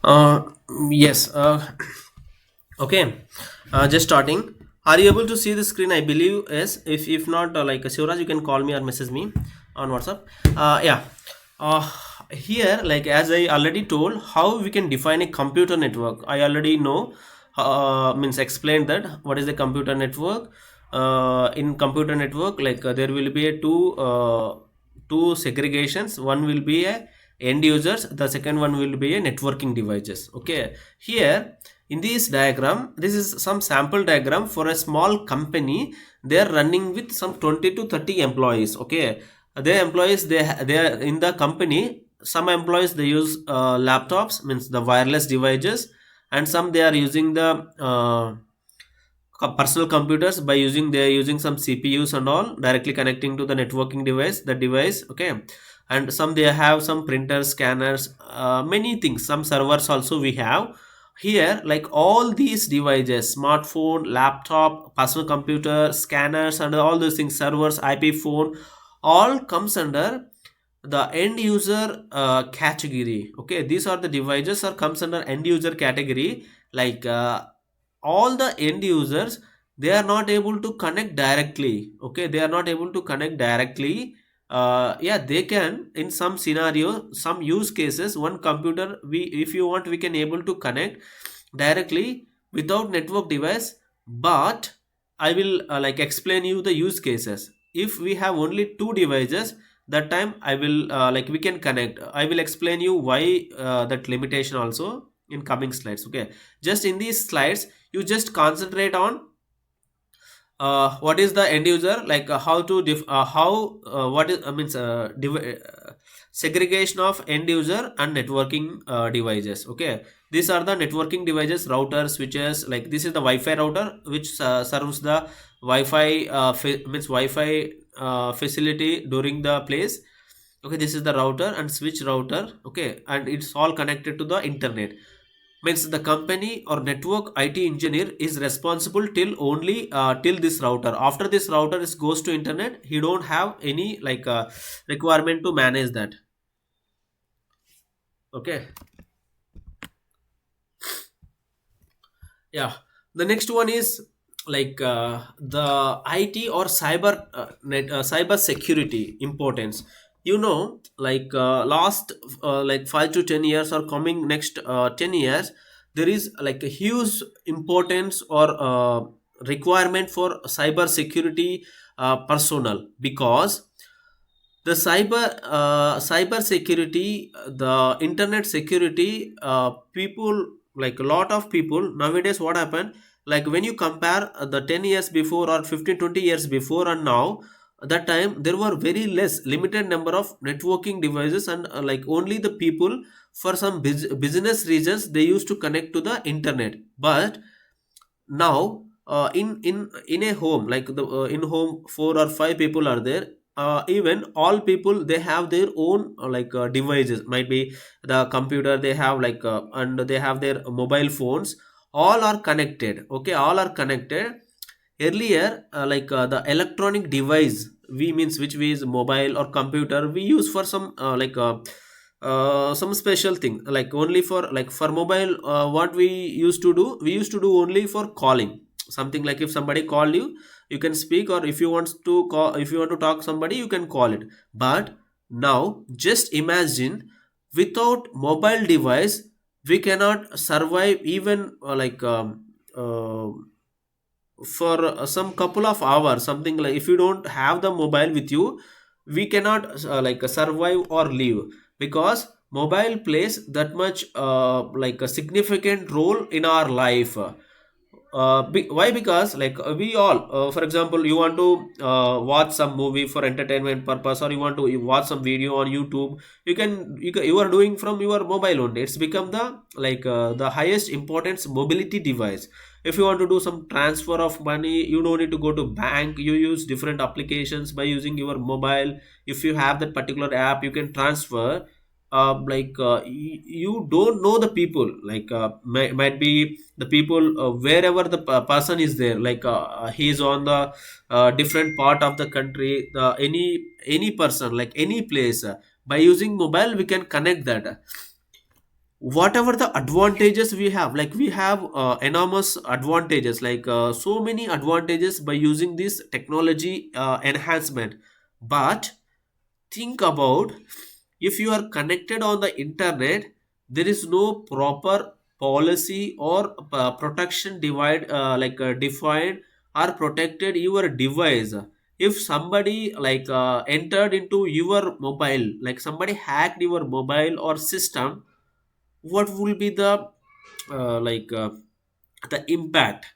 Uh, yes. Okay. Just starting. Are you able to see the screen? I believe yes. If not, like Shivraj, you can call me or message me on WhatsApp. Yeah. Uh, Here, like as I already told, how we can define a computer network. I already know. Means explained that what is a computer network. In computer network, like there will be a two segregations. One will be a end users, the second one will be a networking devices. Okay, here in this diagram, this is some sample diagram for a small company. They are running with some 20 to 30 employees. Okay, their employees, they are in the company. Some employees, they use laptops, means the wireless devices, and some they are using the personal computers. By using, they are using some CPUs and all, directly connecting to the networking device, the device. Okay, and some they have some printers, scanners, many things, some servers also we have here. Like all these devices, smartphone, laptop, personal computer, scanners, and all those things, servers, IP phone, all comes under the end user category. Okay, these are the devices or comes under end user category. Like all the end users, they are not able to connect directly. Okay, they are not able to connect directly. Yeah, they can in some scenario, some use cases, one computer, we, if you want, we can able to connect directly without network device. But I will like explain you the use cases. If we have only two devices, that time I will like we can connect. I will explain you why that limitation also in coming slides. Okay, just in these slides, you just concentrate on what is the end user, like how to how what is means segregation of end user and networking devices. Okay, these are the networking devices, router, switches. Like this is the Wi-Fi router which serves the Wi-Fi means Wi-Fi facility during the place. Okay, this is the router and switch router. Okay, and it's all connected to the internet. Means the company or network IT engineer is responsible till only till this router. After this router is goes to internet, he don't have any like requirement to manage that. Okay, yeah. The next one is like the IT or cyber security importance. You know, like last like 5 to 10 years or coming next 10 years, there is like a huge importance or requirement for cyber security personnel. Because the cyber security, the internet security, people, like a lot of people nowadays, what happened, like when you compare the 10 years before or 15 20 years before and now, at that time there were very less limited number of networking devices, and like only the people for some business reasons they used to connect to the internet. But now in a home, like the in home, four or five people are there. Even all people, they have their own like devices, might be the computer they have, like and they have their mobile phones, all are connected. Okay, all are connected. Earlier like the electronic device, we means which we is mobile or computer, we use for some some special thing, like only for, like for mobile, what we used to do, we used to do only for calling. Something like if somebody call you, you can speak, or if you want to call, if you want to talk somebody, you can call it. But now just imagine, without mobile device we cannot survive even for some couple of hours. Something like if you don't have the mobile with you, we cannot survive or live. Because mobile plays that much like a significant role in our life. Why? Because like we all, for example, you want to watch some movie for entertainment purpose, or you want to watch some video on YouTube, you are doing from your mobile only. It's become the like the highest importance mobility device. If you want to do some transfer of money, you don't need to go to bank, you use different applications by using your mobile. If you have that particular app, you can transfer. You don't know the people, like might be the people wherever the person is there, like he is on the different part of the country, any person, like any place, by using mobile we can connect that. whatever the advantages we have, like we have enormous advantages, like so many advantages by using this technology enhancement. But think about, if you are connected on the internet, there is no proper policy or protection divide, defined or protected your device. If somebody entered into your mobile, like somebody hacked your mobile or system, what will be uh, like uh, the impact?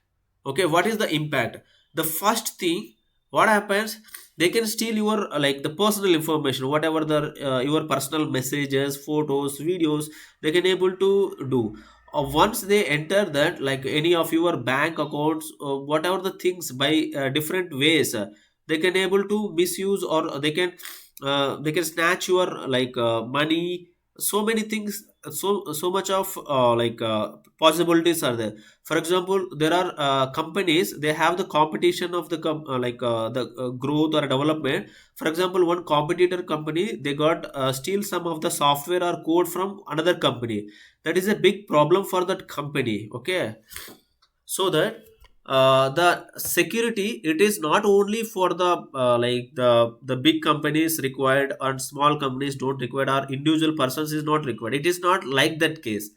Okay, what is the impact? The first thing, what happens, they can steal your the personal information, whatever the your personal messages, photos, videos, they can able to do. Once they enter that, like any of your bank accounts, whatever the things, by different ways, they can able to misuse, or they can snatch your money. So many things, so much of possibilities are there. For example, there are companies, they have the competition of the growth or development. For example, one competitor company, they got steal some of the software or code from another company. That is a big problem for that company. Okay, so that the security, it is not only for the the big companies required, and small companies don't require, or individual persons is not required. It is not like that case.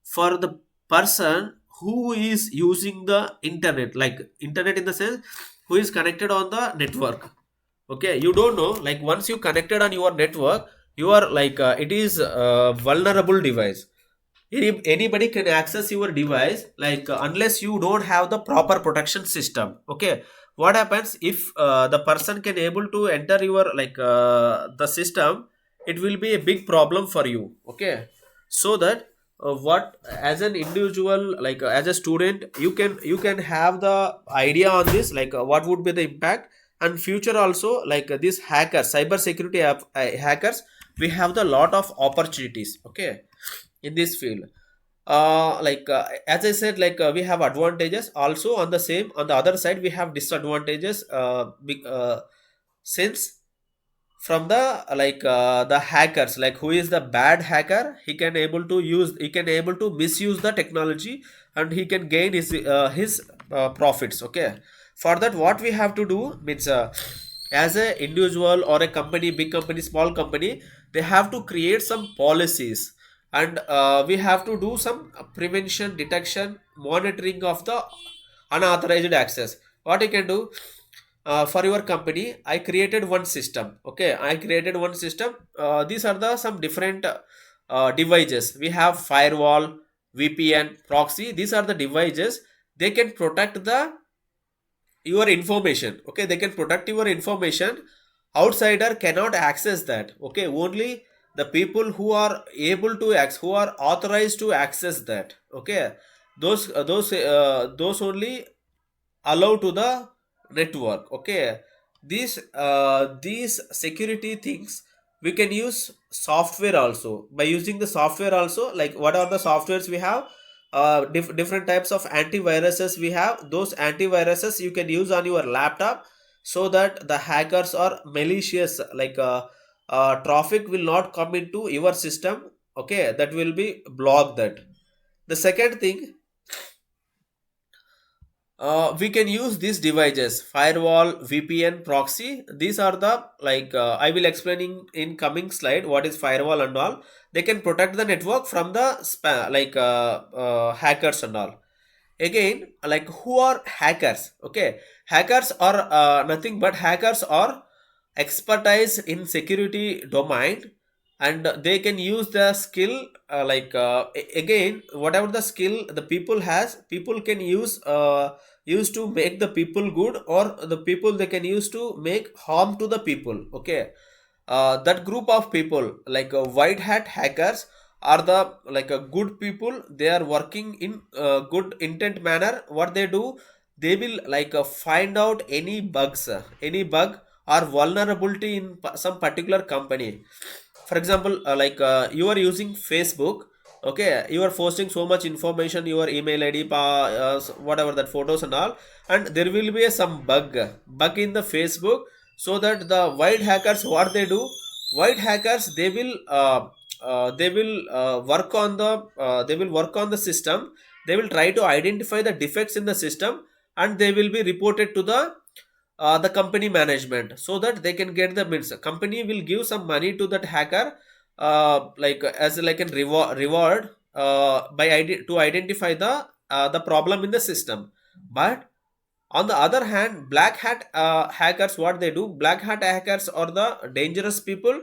For the person who is using the internet, like internet in the sense, who is connected on the network. Okay, you don't know, like once you connected on your network, you are it is a vulnerable device. Anybody can access your device, unless you don't have the proper protection system. Okay, what happens if the person can able to enter your the system, it will be a big problem for you. Okay, so that what, as an individual, as a student, you can have the idea on this, what would be the impact. And future also, these hackers, cyber security hackers, we have the lot of opportunities. Okay, in this field, as I said, we have advantages also. On the same, on the other side, we have disadvantages, since from the hackers, like who is the bad hacker, he can able to misuse the technology, and he can gain his profits. Okay, for that, what we have to do means, as a individual or a company, big company, small company, they have to create some policies. And we have to do some prevention, detection, monitoring of the unauthorized access. What you can do, for your company, I created one system. Okay, I created one system. These are the some different devices. We have firewall, VPN, proxy. These are the devices. They can protect the your information. Okay, they can protect your information. Outsider cannot access that. Okay, only the people who are able to access, who are authorized to access that. Okay, those only allow to the network. Okay, these security things, we can use software also. By using the software also, like what are the softwares we have, different types of antiviruses we have. Those antiviruses you can use on your laptop, so that the hackers or malicious traffic will not come into your system. Okay, that will be block that. The second thing, we can use these devices: firewall, VPN, proxy. These are the I will explaining in coming slide what is firewall and all. They can protect the network from the hackers and all. Again, like who are hackers? Okay, hackers are nothing but hackers are expertise in security domain, and they can use the skill, again, whatever the skill the people has, people can use to make the people good, or the people they can use to make harm to the people. Okay, that group of people, white hat hackers, are the a good people. They are working in good intent manner. What they do, they will find out any bugs, any bug or vulnerability in some particular company. For example, you are using Facebook. Okay, you are posting so much information, your email ID, whatever that photos and all, and there will be some bug in the Facebook. So that the white hackers, what they do, white hackers, they will they will work on the system. They will try to identify the defects in the system, and they will be reported to the company management, so that they can get the means. Company will give some money to that hacker, like as like a reward, to identify the problem in the system. But on the other hand, black hat hackers, what they do, black hat hackers are the dangerous people.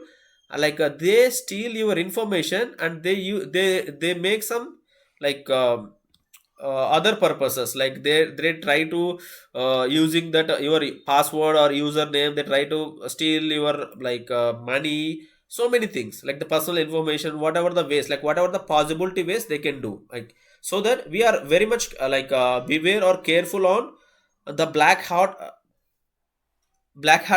They steal your information, and they make some like other purposes, like they try to using that your password or username, they try to steal your money, so many things, like the personal information, whatever the ways, like whatever the possibility ways they can do, like, so that we are very much beware or careful on the black hat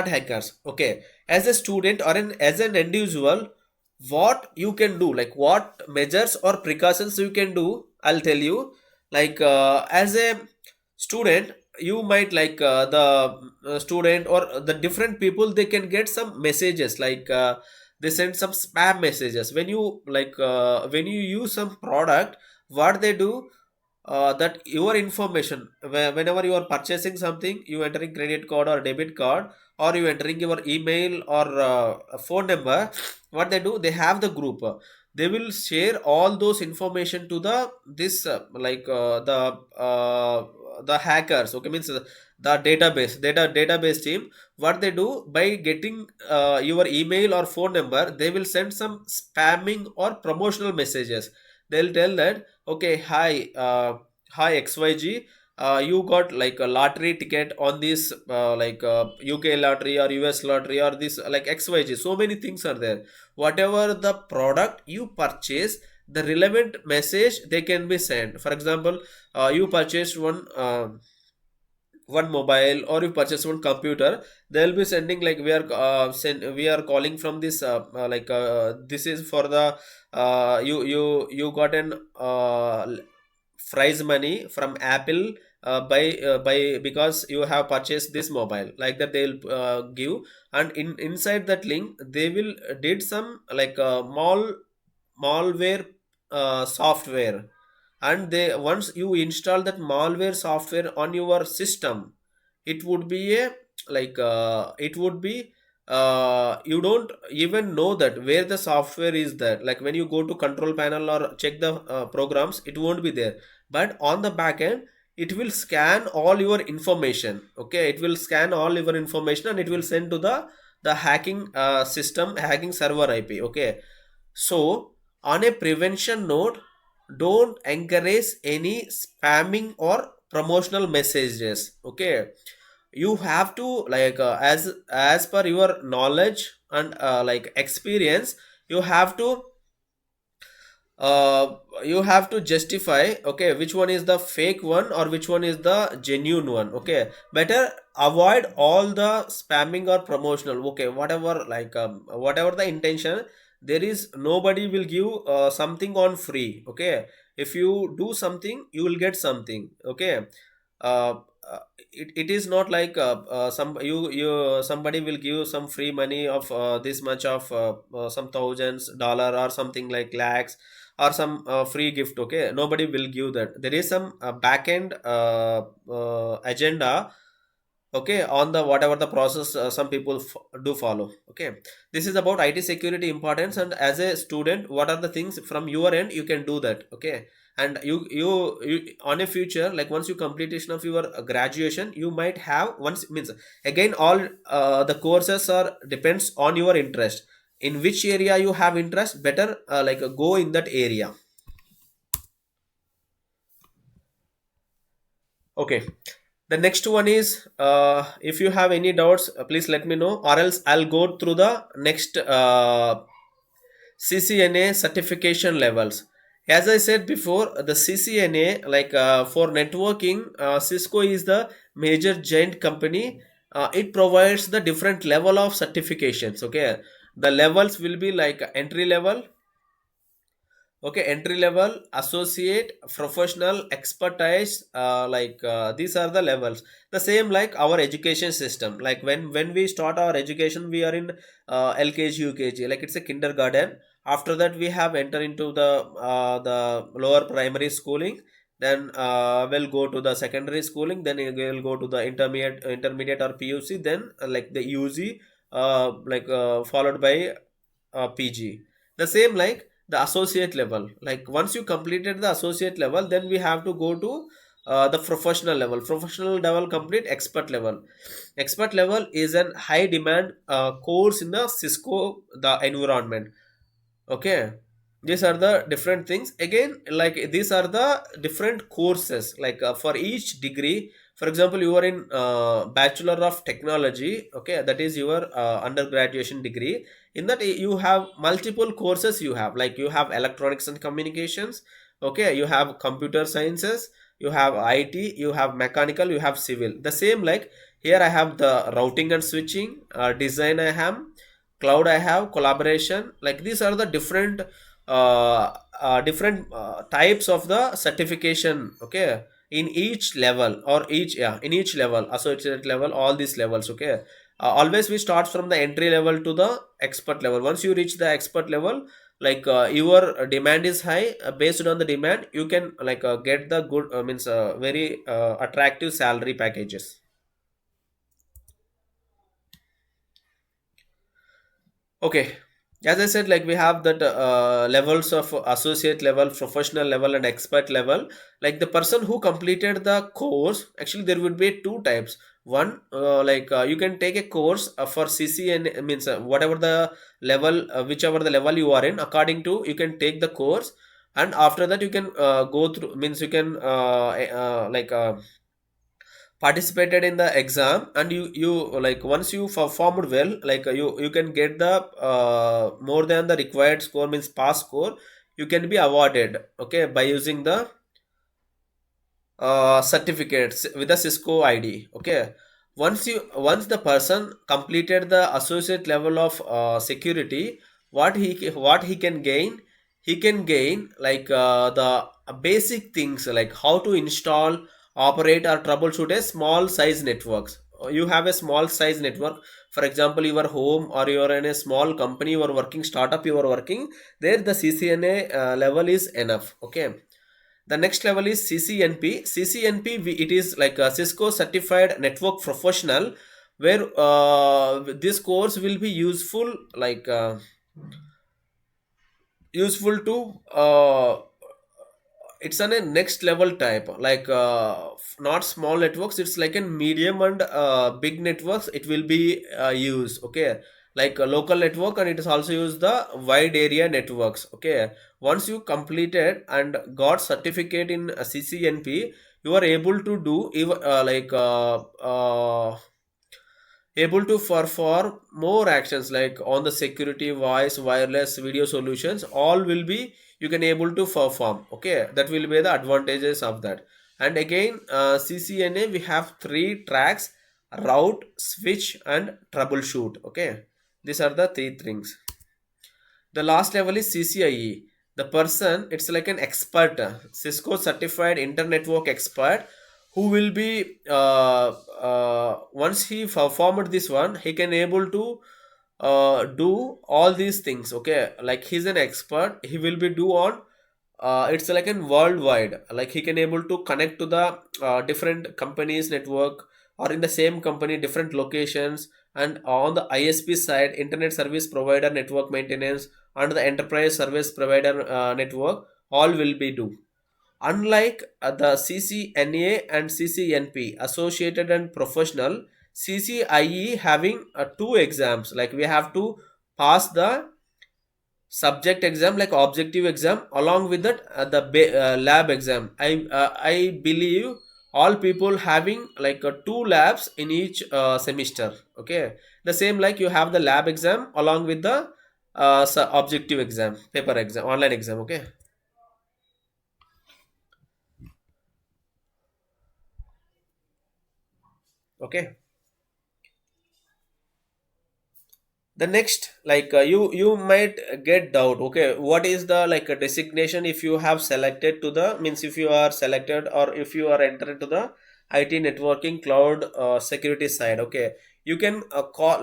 hackers. Okay, as a student or as an individual, what you can do, like what measures or precautions you can do, I'll tell you. As a student, you might the student or the different people, they can get some messages, they send some spam messages when you when you use some product. What they do, that your information, whenever you are purchasing something, you entering credit card or debit card, or you entering your email or a phone number, what they do, they have the group, they will share all those information to the this the hackers. Okay, means the database team. What they do, by getting your email or phone number, they will send some spamming or promotional messages. They'll tell that, okay, hi XYG, you got like a lottery ticket on this UK lottery or US lottery or this like XYG, so many things are there. Whatever the product you purchase, the relevant message they can be sent. For example, you purchased one mobile, or you purchase one computer, they'll be sending like, we are calling from this this is for the you got an prize money from Apple, by because you have purchased this mobile, like that they'll give. And inside that link, they will did some malware software. And they, once you install that malware software on your system, it would be a it would be you don't even know that where the software is there. Like when you go to control panel or check the programs, it won't be there. But on the back end, it will scan all your information. Okay, it will scan all your information, and it will send to the hacking system, hacking server IP. Okay, so on a prevention note, don't encourage any spamming or promotional messages. Okay, you have to as per your knowledge and experience, you have to you have to justify, okay, which one is the fake one or which one is the genuine one. Okay, better avoid all the spamming or promotional. Okay, whatever whatever the intention, there is nobody will give something on free. Okay, if you do something, you will get something. Okay, uh, it is not like somebody will give some free money of this much of some thousands dollar or something like lakhs, or some free gift. Okay, nobody will give that. There is some back end agenda, okay, on the whatever the process some people do follow. Okay, this is about IT security importance. And as a student, what are the things from your end you can do that. Okay, and you on a future, like once you completion of your graduation, you might have once means, again, all the courses are depends on your interest. In which area you have interest, better go in that area. Okay, the next one is, if you have any doubts, please let me know, or else I'll go through the next CCNA certification levels. As I said before, the CCNA, for networking, Cisco is the major giant company. It provides the different level of certifications. Okay, the levels will be like entry level. Okay, entry level, associate, professional, expertise, these are the levels. The same like our education system, like when we start our education, we are in LKG UKG, like it's a kindergarten. After that we have enter into the lower primary schooling, then we'll go to the secondary schooling, then we'll go to the intermediate or PUC, then like the UG, followed by PG. The same like the associate level. Like once you completed the associate level, then we have to go to the professional level. Professional level complete expert level. Expert level is an high demand course in the Cisco the environment. Okay, these are the different things. Again, like these are the different courses. Like for each degree, for example, you are in Bachelor of Technology. Okay, that is your undergraduation degree. In that you have multiple courses. You have like you have electronics and communications. Okay, you have computer sciences. You have IT. You have mechanical. You have civil. The same like here I have the routing and switching, design I have, cloud I have, collaboration. Like these are the different types of the certification. Okay, in each level or each, yeah, in each level, associate level, all these levels. Okay, always we start from the entry level to the expert level. Once you reach the expert level, like your demand is high, based on the demand you can like get the good means very attractive salary packages. Okay. As I said, like we have that levels of associate level, professional level, and expert level. Like the person who completed the course, actually there would be two types. One, you can take a course for CCN, means whatever the level, whichever the level you are in, according to you can take the course, and after that you can go through, means you can participated in the exam, and you like once you performed well, like you can get the more than the required score, means pass score, you can be awarded, okay, by using the certificates with the Cisco ID. Okay, once the person completed the associate level of security, what he can gain, he can gain like the basic things like how to install, operate, or troubleshoot a small size networks. You have a small size network, for example your home, or you are in a small company, you are working startup, you are working there, the CCNA level is enough. Okay, the next level is CCNP. CCNP, it is like a Cisco Certified Network Professional, where this course will be useful, like useful to it's on a next level type, like not small networks, it's like a medium and big networks it will be used. Okay, like a local network, and it is also used the wide area networks. Okay, once you completed and got certificate in CCNP, you are able to do even able to perform more actions like on the security, voice, wireless, video solutions, all will be you can able to perform. Okay, that will be the advantages of that. And again, CCNA we have three tracks: route, switch, and troubleshoot. Okay, these are the three things. The last level is CCIE. The person, it's like an expert, Cisco certified internet network expert, who will be once he performed this one, he can able to do all these things. Okay, like he's an expert, he will be do on it's like in worldwide, like he can able to connect to the different companies network, or in the same company different locations, and on the ISP side, internet service provider network maintenance, and the enterprise service provider network, all will be do. Unlike the CCNA and CCNP, associated and professional, CCIE having two exams, like we have to pass the subject exam, like objective exam, along with that lab exam. I believe all people having like two labs in each semester. Okay, the same like you have the lab exam along with the objective exam, paper exam, online exam. Okay. Okay, the next, like you might get doubt. Okay, what is the like a designation if you have selected to the, means if you are selected or if you are entered to the IT networking cloud security side. Okay, you can call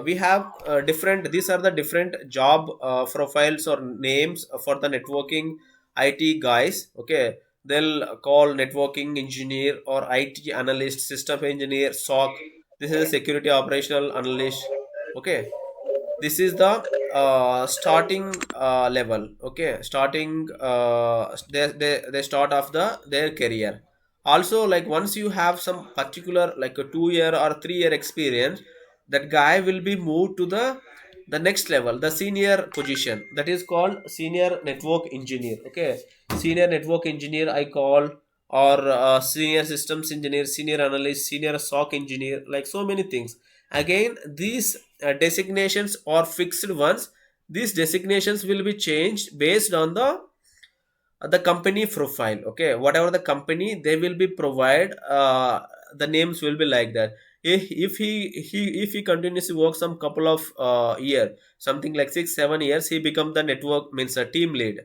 we have different, these are the different job profiles or names for the networking IT guys. Okay, they'll call networking engineer or IT analyst, system engineer, SOC. This is a security operational analyst. Okay, this is the starting level. Okay, starting they start off their career. Also, like once you have some particular like a 2 year or 3 year experience, that guy will be moved to the next level, the senior position, that is called senior network engineer. Okay, senior network engineer I call, or senior systems engineer, senior analyst, senior SOC engineer, like so many things. Again, these designations are fixed ones. These designations will be changed based on the company profile. Okay, whatever the company, they will be provide the names will be like that. If he continuously works some couple of year, something like 6 7 years, he become the network, means a team lead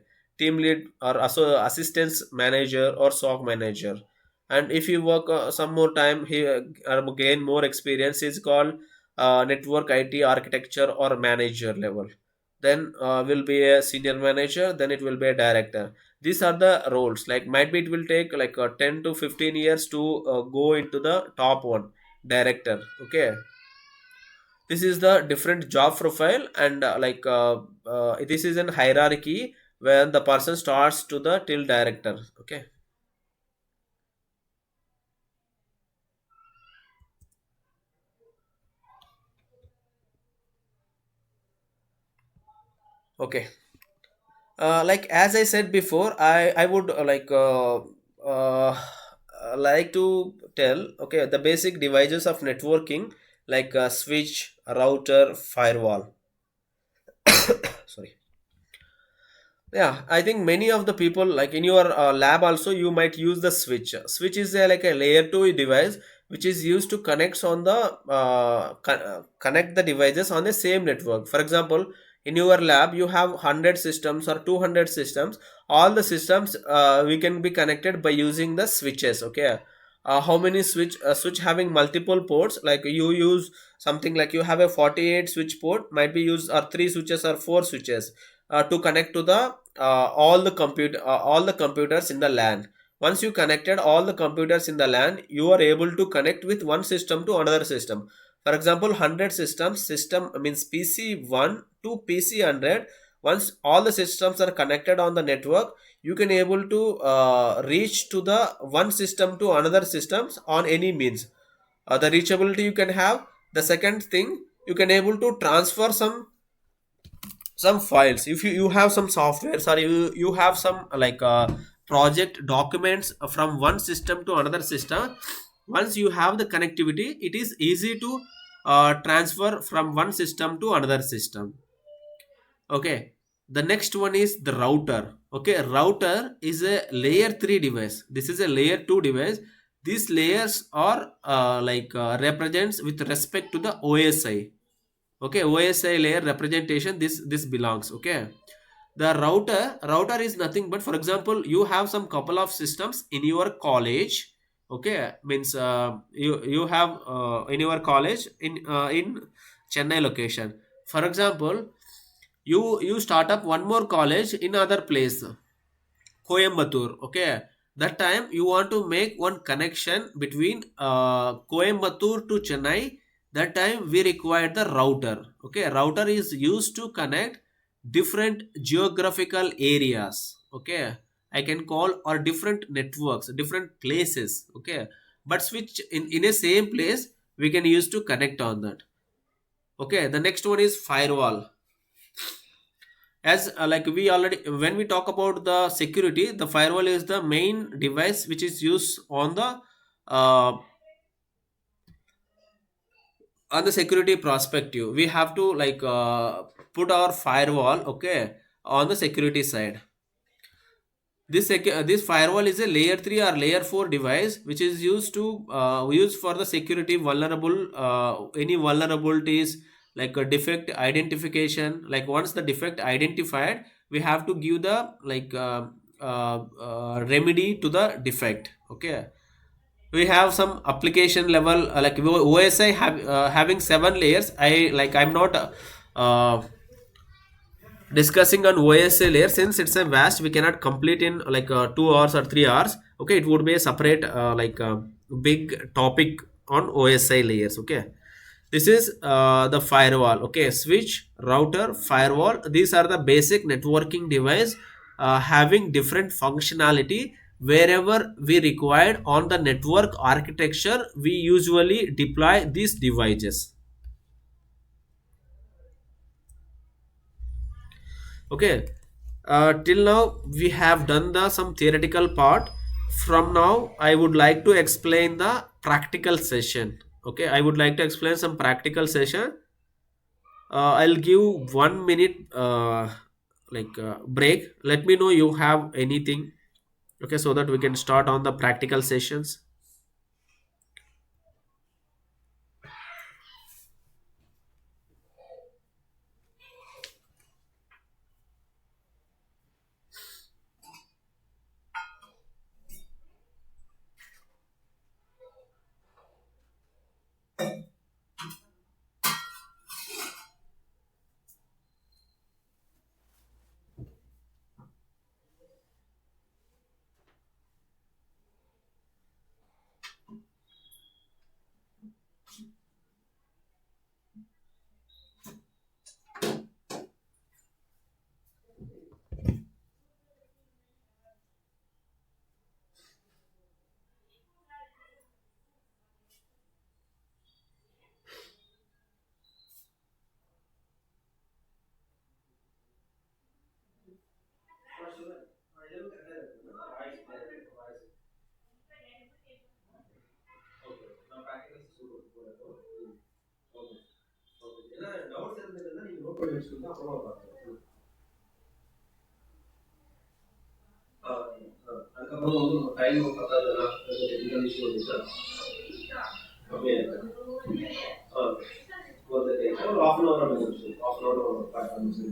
or also assistance manager or SOC manager. And if you work some more time, he gain more experience, is called network IT architecture or manager level. Then will be a senior manager, then it will be a director. These are the roles. Like might be it will take like 10 to 15 years to go into the top one, director. Okay, this is the different job profile. And this is an hierarchy where the person starts to the till director. Okay. Okay, like as I said before, I would like to tell, okay, the basic devices of networking, like switch, router, firewall. Sorry. Yeah, I think many of the people, like in your lab also, you might use the switch. Switch is like a layer 2 device which is used to connect on the connect the devices on the same network. For example, in your lab you have 100 systems or 200 systems. All the systems we can be connected by using the switches. Okay, how many switch having multiple ports, like you use something like you have a 48 switch port, might be used or 3 switches or 4 switches to connect to the all the computers in the LAN. Once you connected all the computers in the LAN, you are able to connect with one system to another system. For example, 100 systems, system means PC1 to PC100. Once all the systems are connected on the network, you can able to reach to the one system to another systems on any means. The reachability you can have. The second thing, you can able to transfer some files. If you have some softwares, or you have some project documents from one system to another system, once you have the connectivity, it is easy to transfer from one system to another system. Okay, the next one is the router. Okay, router is a layer 3 device. This is a layer 2 device. These layers are represents with respect to the OSI. Okay, OSI layer representation, this belongs. Okay, the router is nothing but, for example, you have some couple of systems in your college. Okay, means you have in your college in Chennai location. For example, you start up one more college in other place, Coimbatore. Okay, that time you want to make one connection between Coimbatore to Chennai. That time we require the router. Okay, router is used to connect different geographical areas. Okay, I can call, or different networks, different places. Okay, but switch in a same place we can use to connect on that. Okay, the next one is firewall. As like we already, when we talk about the security, the firewall is the main device which is used uh, on the security perspective. We have to put our firewall, okay, on the security side. This firewall is a layer 3 or layer 4 device which is used to use for the security vulnerable, any vulnerabilities, like a defect identification. Like once the defect identified, we have to give the remedy to the defect. Okay, we have some application level, like OSI having 7 layers. I'm not uh, discussing on OSI layer, since it's a vast, we cannot complete in like 2 hours or 3 hours. Okay, it would be a separate big topic on OSI layers. Okay, this is the firewall. Okay, switch, router, firewall, these are the basic networking device having different functionality. Wherever we required on the network architecture, we usually deploy these devices. Okay, till now we have done the some theoretical part. From now I would like to explain the practical session. Okay, I would like to explain some practical session. I'll give 1 minute break. Let me know you have anything. Okay, so that we can start on the practical sessions. அதுக்கப்புறம் வந்து நம்ம time பத்தாதுன்னா technical issue வந்துச்சா அப்படியே வந்துட்டு ஒரு half an hour முடிச்சு half an hour back பண்ணி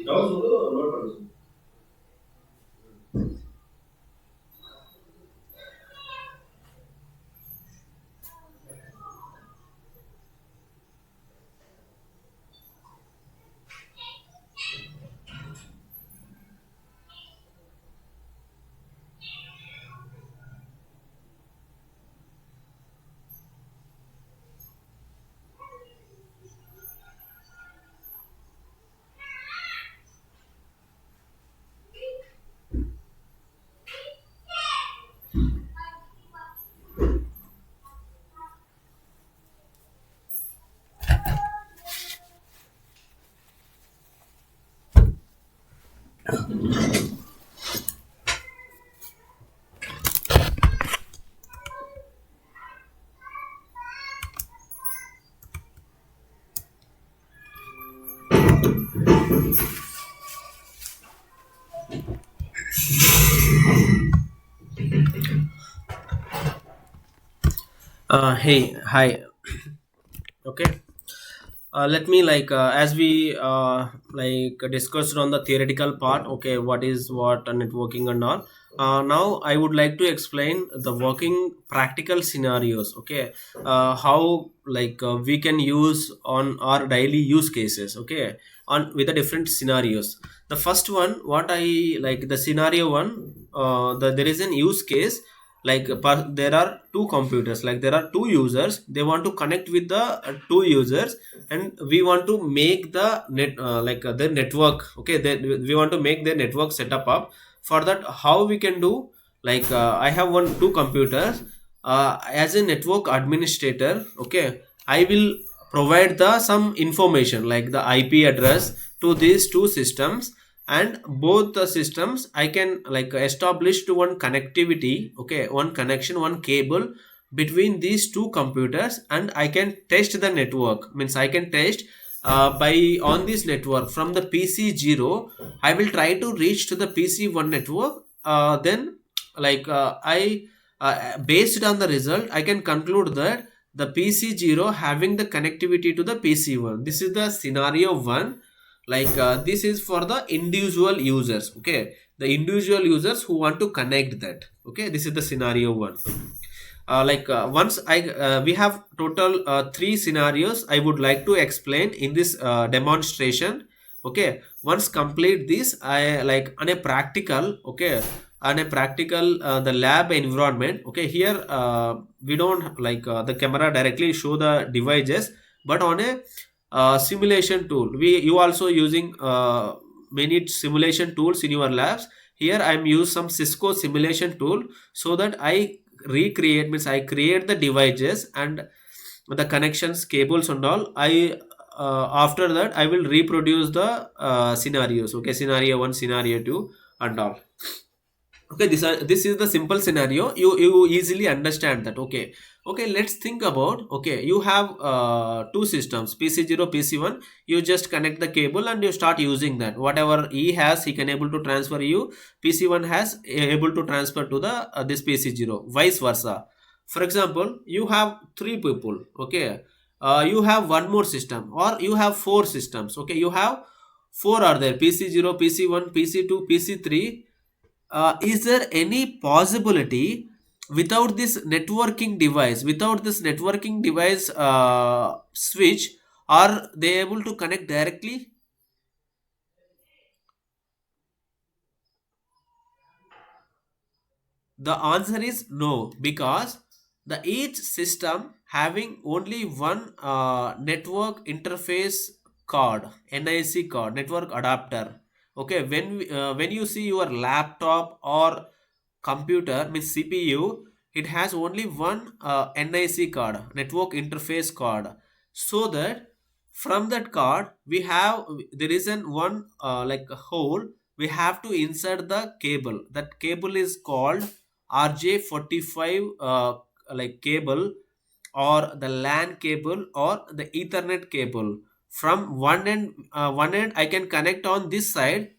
doubts வந்து நோட் பண்ணி Hey, hi. Okay. Let me as we discussed on the theoretical part. Okay, what is what networking and all. Now I would like to explain the working practical scenarios. Okay, how we can use on our daily use cases. Okay, on with the different scenarios. The first one, what I like the scenario one. There is an use case, there are two computers, like there are two users, they want to connect with the two users, and we want to make the the network. Okay, we want to make their network setup up. For that, how we can do, I have one two computers. As a network administrator, okay, I will provide the some information like the IP address to these two systems, and both the systems I can establish to one connectivity. Okay, one connection, one cable between these two computers, and I can test the network. Means I can test by on this network from the PC0. I will try to reach to the PC1 network. Then I based on the result, I can conclude that the PC0 having the connectivity to the PC1. This is the scenario one. This is for the individual users. Okay, the individual users who want to connect that. Okay, this is the scenario one. Once I we have total three scenarios I would like to explain in this demonstration. Okay, once complete this, I like on a practical. Okay, on a practical the lab environment. Okay, here we don't the camera directly show the devices, but on a simulation tool, we you also using many simulation tools in your labs. Here I am use some Cisco simulation tool, so that I recreate means I create the devices and the connections, cables and all. I after that I will reproduce the scenarios. Okay, scenario 1, scenario 2 and all. Okay, this is the simple scenario. You easily understand that. Okay, okay, let's think about. Okay, you have two systems, PC0, PC1. You just connect the cable and you start using that. Whatever he has, he can able to transfer you. PC1 has able to transfer to the this PC0, vice versa. For example, you have three people. Okay, you have one more system, or you have four systems. Okay, you have four are there: PC0, PC1, PC2, PC3. Is there any possibility without this networking device switch, are they able to connect directly? The answer is no, because the each system having only one network interface card, NIC card, network adapter. Okay, when you see your laptop or computer means CPU, it has only one NIC card, network interface card. So that from that card we have, there is an one like a hole, we have to insert the cable. That cable is called RJ45 cable, or the LAN cable, or the Ethernet cable. From one end I can connect on this side,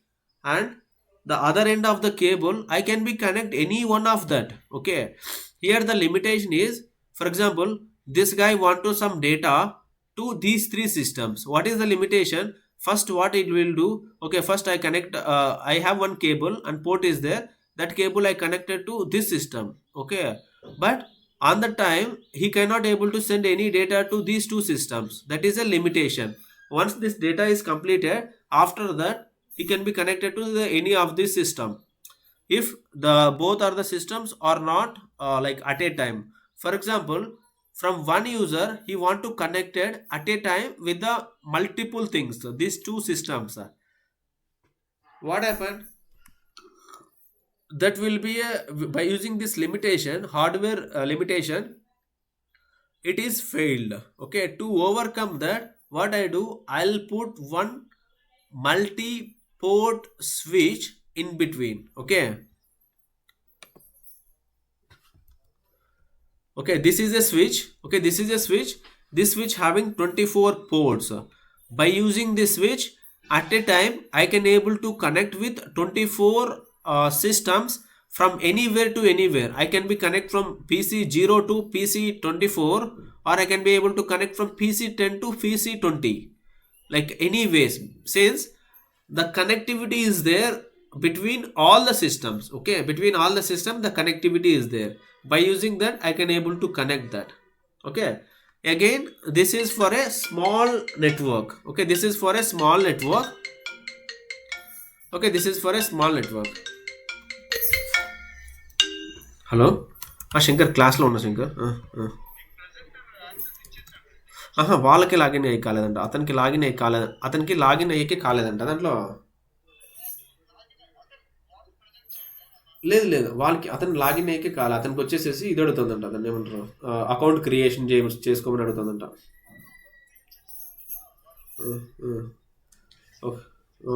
and the other end of the cable I can be connect any one of that. Okay, here the limitation is, for example, this guy want to some data to these three systems. What is the limitation? First, what it will do? Okay, first I connect. I have one cable and port is there. That cable I connected to this system. Okay, but on the time he cannot able to send any data to these two systems. That is a limitation. Once this data is completed, after that he can be connected to any of this system, if the both are the systems are not at a time. For example, from one user he want to connected at a time with the multiple things, these two systems. What happened? That will be a, by using this limitation, hardware limitation, it is failed. Okay, to overcome that, what I do, I'll put one multi port switch in between. Okay, okay, this is a switch. Okay, this is a switch. This switch having 24 ports. By using this switch, at a time I can able to connect with 24 systems from anywhere to anywhere. I can be connect from PC0 to PC24, or I can be able to connect from PC10 to PC20, like anyways, since the connectivity is there between all the systems. Okay, between all the system the connectivity is there. By using that I can able to connect that. Okay, again this is for a small network. Okay, this is for a small network. Okay, this is for a small network. Hello Shankar క్లాస్లో ఉన్నా శంకర్. వాళ్ళకి login అయ్యి కాలేదంట, అతనికి login అయ్యి కాలేదు, అతనికి login అయ్యేకి కాలేదంట దాంట్లో. లేదు లేదు, వాళ్ళకి అతను లాగిన్ అయ్యేకి కాలే, అతనికి వచ్చేసేసి ఇది అడుగుతుందంట, అతను ఏమంటారు, అకౌంట్ క్రియేషన్ చేసుకోమని అడుగుతుందంట. ఓకే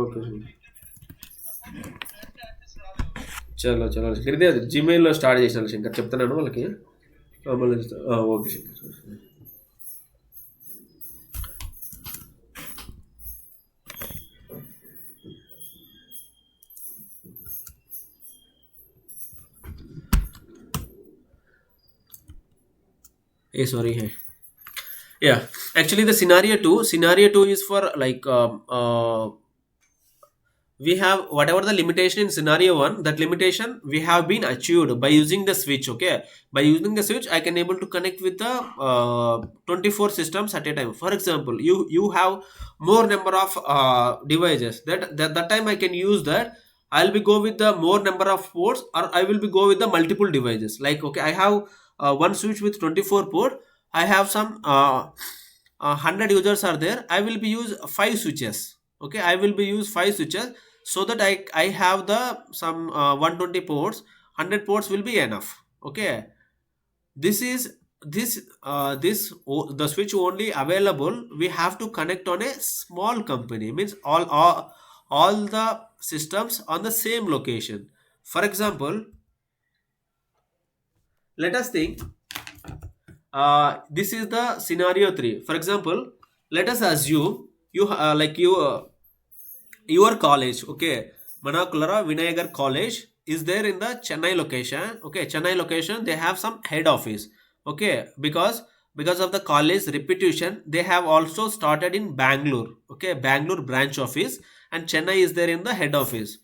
ఓకే చలో చలో శంకర్, ఇదే జీమెయిల్లో స్టార్ట్ చేసిన శంకర్, చెప్తున్నాను వాళ్ళకి. మళ్ళీ okay Shankar. Sorry, hey. Yeah, actually the scenario 2 is for we have whatever the limitation in scenario 1, that limitation we have been achieved by using the switch. Okay, by using the switch I can able to connect with the 24 systems at a time. For example, you have more number of devices, that time I can use that. I'll be go with the more number of ports, or I will be go with the multiple devices. Like, okay, I have one switch with 24 port. I have some 100 users are there. I will be use five switches. Okay, I will be use five switches, so that I have the some 120 ports. 100 ports will be enough. Okay, this is the switch only available. We have to connect on a small company, means all the systems on the same location. For example, let us think, this is the scenario 3. For example, let us assume you your college, okay, Manakulara Vinayagar College is there in the Chennai location. Okay, Chennai location, they have some head office. Okay, because of the college reputation, they have also started in Bangalore. Okay, Bangalore branch office, and Chennai is there in the head office.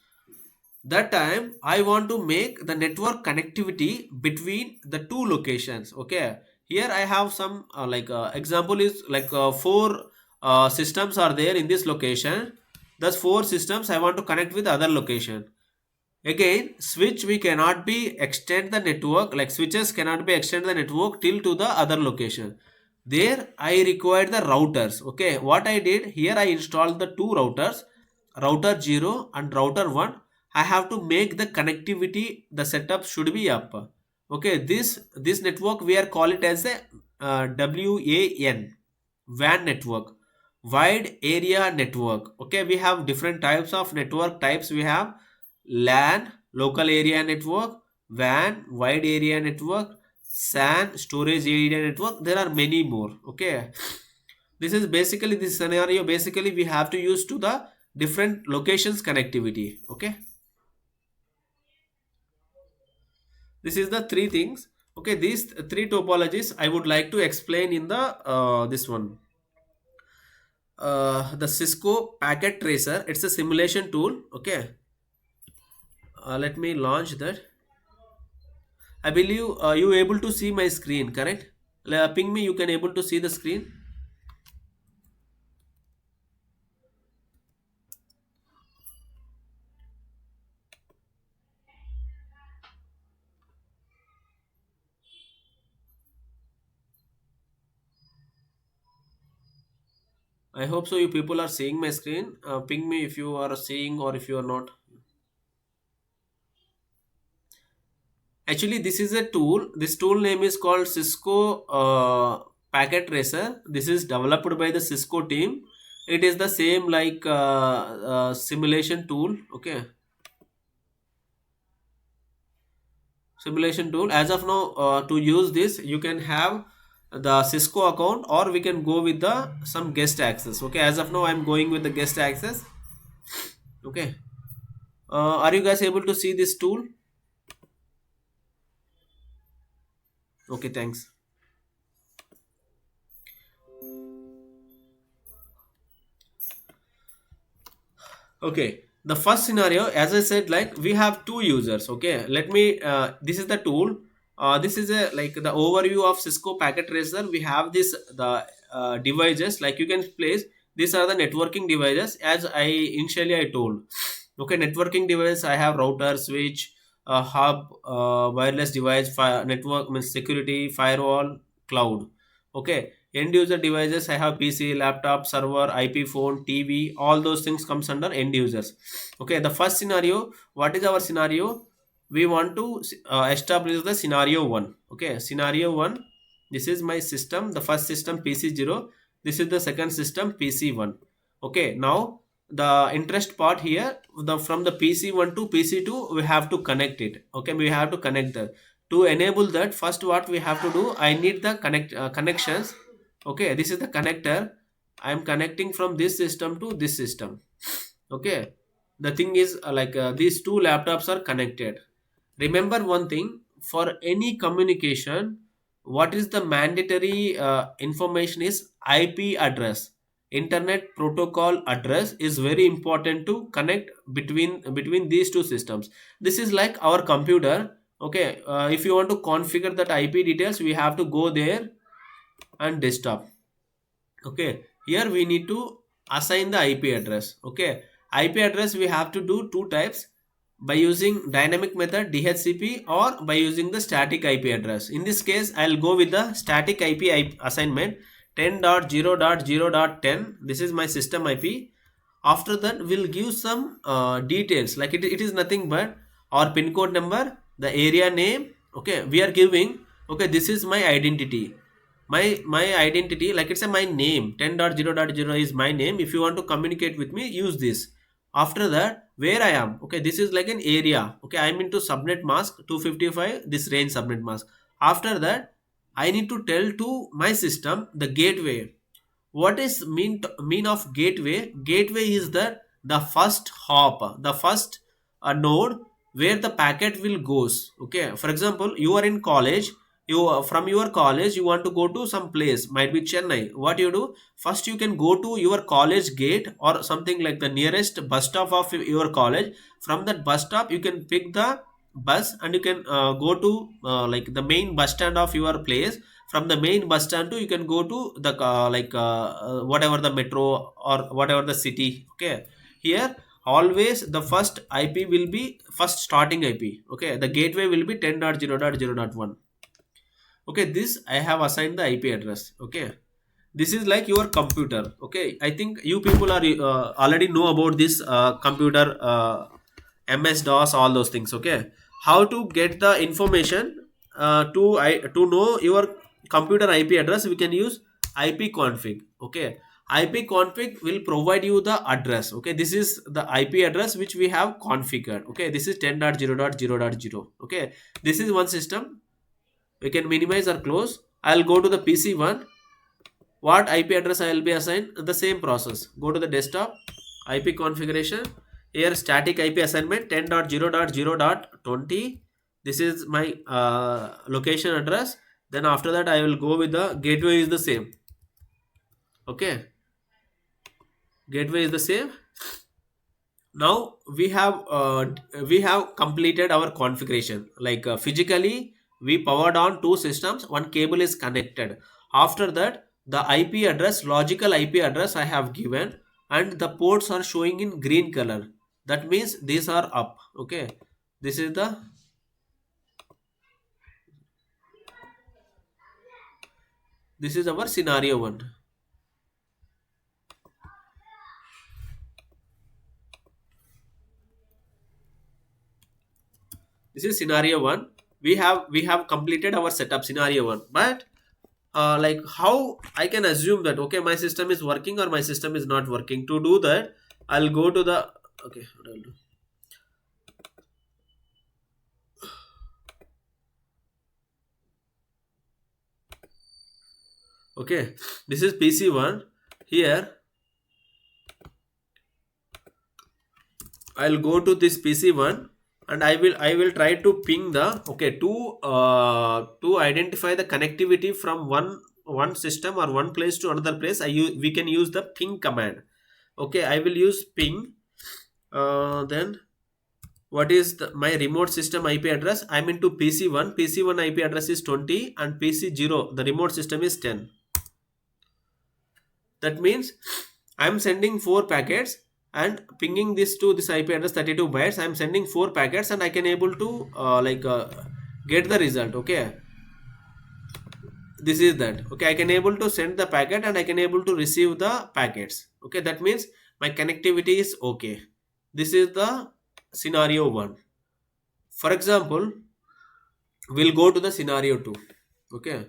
That time I want to make the network connectivity between the two locations. Okay, here I have some example is like four systems are there in this location. Thus four systems I want to connect with other location. Again, switch we cannot be extend the network, like switches cannot be extend the network till to the other location. There I required the routers. Okay, what I did here, I installed the two routers, router 0 and router 1. I have to make the connectivity, the setup should be up. Okay, this network we are call it as a WAN, WAN network, wide area network. Okay, we have different types of network types. We have LAN, local area network, WAN, wide area network, SAN, storage area network. There are many more. Okay, this is basically this scenario. Basically, we have to use to the different locations connectivity. Okay, this is the three things. Okay, these three topologies I would like to explain in the this one. The Cisco Packet Tracer. It's a simulation tool. Okay, let me launch that. I believe you able to see my screen, correct? Ping me. You can able to see the screen. I hope so. You people are seeing my screen. Ping me if you are seeing or if you are not. Actually, this is a tool. This tool name is called Cisco Packet Tracer. This is developed by the Cisco team. It is the same like simulation tool. Okay, simulation tool. As of now, to use this, you can have the Cisco account, or we can go with the some guest access. Okay, as of now, I'm going with the guest access. Okay, are you guys able to see this tool? Okay, thanks. Okay, the first scenario, as I said, like we have two users. Okay, let me this is the tool. This is a like the overview of Cisco Packet Tracer. We have this the devices, like you can place. These are the networking devices, as I initially I told. Okay, networking device, I have router, switch, hub, wireless device, network means security, firewall, cloud. Okay, end user devices, I have PC, laptop, server, IP phone, TV, all those things comes under end users. Okay, the first scenario, what is our scenario? We want to establish the scenario 1. Okay, scenario 1, this is my system, the first system PC 0, this is the second system PC 1. Okay, now the interest part here, the from the PC 1 to PC 2, we have to connect it. Okay, we have to connect that. To enable that, first what we have to do, I need the connections. Okay, this is the connector. I am connecting from this system to this system. Okay, the thing is these two laptops are connected. Remember one thing, for any communication, what is the mandatory information is IP address. internet protocol address is very important to connect between these two systems. This is like our computer. Okay, if you want to configure that IP details, we have to go there and desktop. Okay, here we need to assign the IP address. Okay, IP address we have to do two types, by using dynamic method DHCP or by using the static IP address. In this case, I'll go with the static IP assignment 10.0.0.10. This is my system IP. After that, we'll give some details, like it is nothing but our pin code number, the area name. Okay, we are giving, okay, this is my identity, my identity, like it's a my name. 10.0.0 is my name. If you want to communicate with me, use this. After that, where I am, okay, this is like an area. Okay, I'm into subnet mask 255, this range subnet mask. After that, I need to tell to my system the gateway. What is mean of gateway? Gateway is the first hop, the first node where the packet will goes. Okay, for example, you are in college, you from your college you want to go to some place, might be Chennai. What you do, first you can go to your college gate or something like the nearest bus stop of your college. From that bus stop you can pick the bus and you can go to like the main bus stand of your place. From the main bus stand to you can go to the whatever the metro or whatever the city. Okay, here always the first IP will be first starting IP. Okay, the gateway will be 10.0.0.1. Okay, this I have assigned the IP address. Okay, this is like your computer. Okay, I think you people are already know about this computer, MS DOS, all those things. Okay, how to get the information to know your computer IP address, we can use ipconfig. Okay, ipconfig will provide you the address. Okay, this is the IP address which we have configured. Okay, this is 10.0.0.0. Okay, this is one system. We can minimize or close. I'll go to the PC one. What IP address I will be assigned? The same process. Go to the desktop, IP configuration. Here static IP assignment 10.0.0.20. This is my location address. Then after that I will go with the gateway is the same. Okay, gateway is the same. Now we have completed our configuration. Like physically we powered on two systems, one cable is connected. After that, the IP address, logical IP address I have given, and the ports are showing in green color. That means these are up. Okay, this is our scenario one. This is scenario one. We have completed our setup scenario one. But like how I can assume that, okay, my system is working or my system is not working? To do that, I'll go to the, okay, what I'll do, okay, this is PC1. Here I'll go to this PC1 and I will try to ping the, okay, to identify the connectivity from one system or one place to another place. We can use the ping command. Okay, I will use ping. Then what is my remote system IP address? I'm into PC1. PC1 IP address is 20 and PC0, the remote system, is 10. That means I'm sending 4 packets and pinging this to this IP address 32 bytes. I'm sending 4 packets and I can able to get the result. Okay, this is that. Okay, I can able to send the packet and I can able to receive the packets. Okay, that means my connectivity is okay. This is the scenario 1. For example, we'll go to the scenario 2. Okay,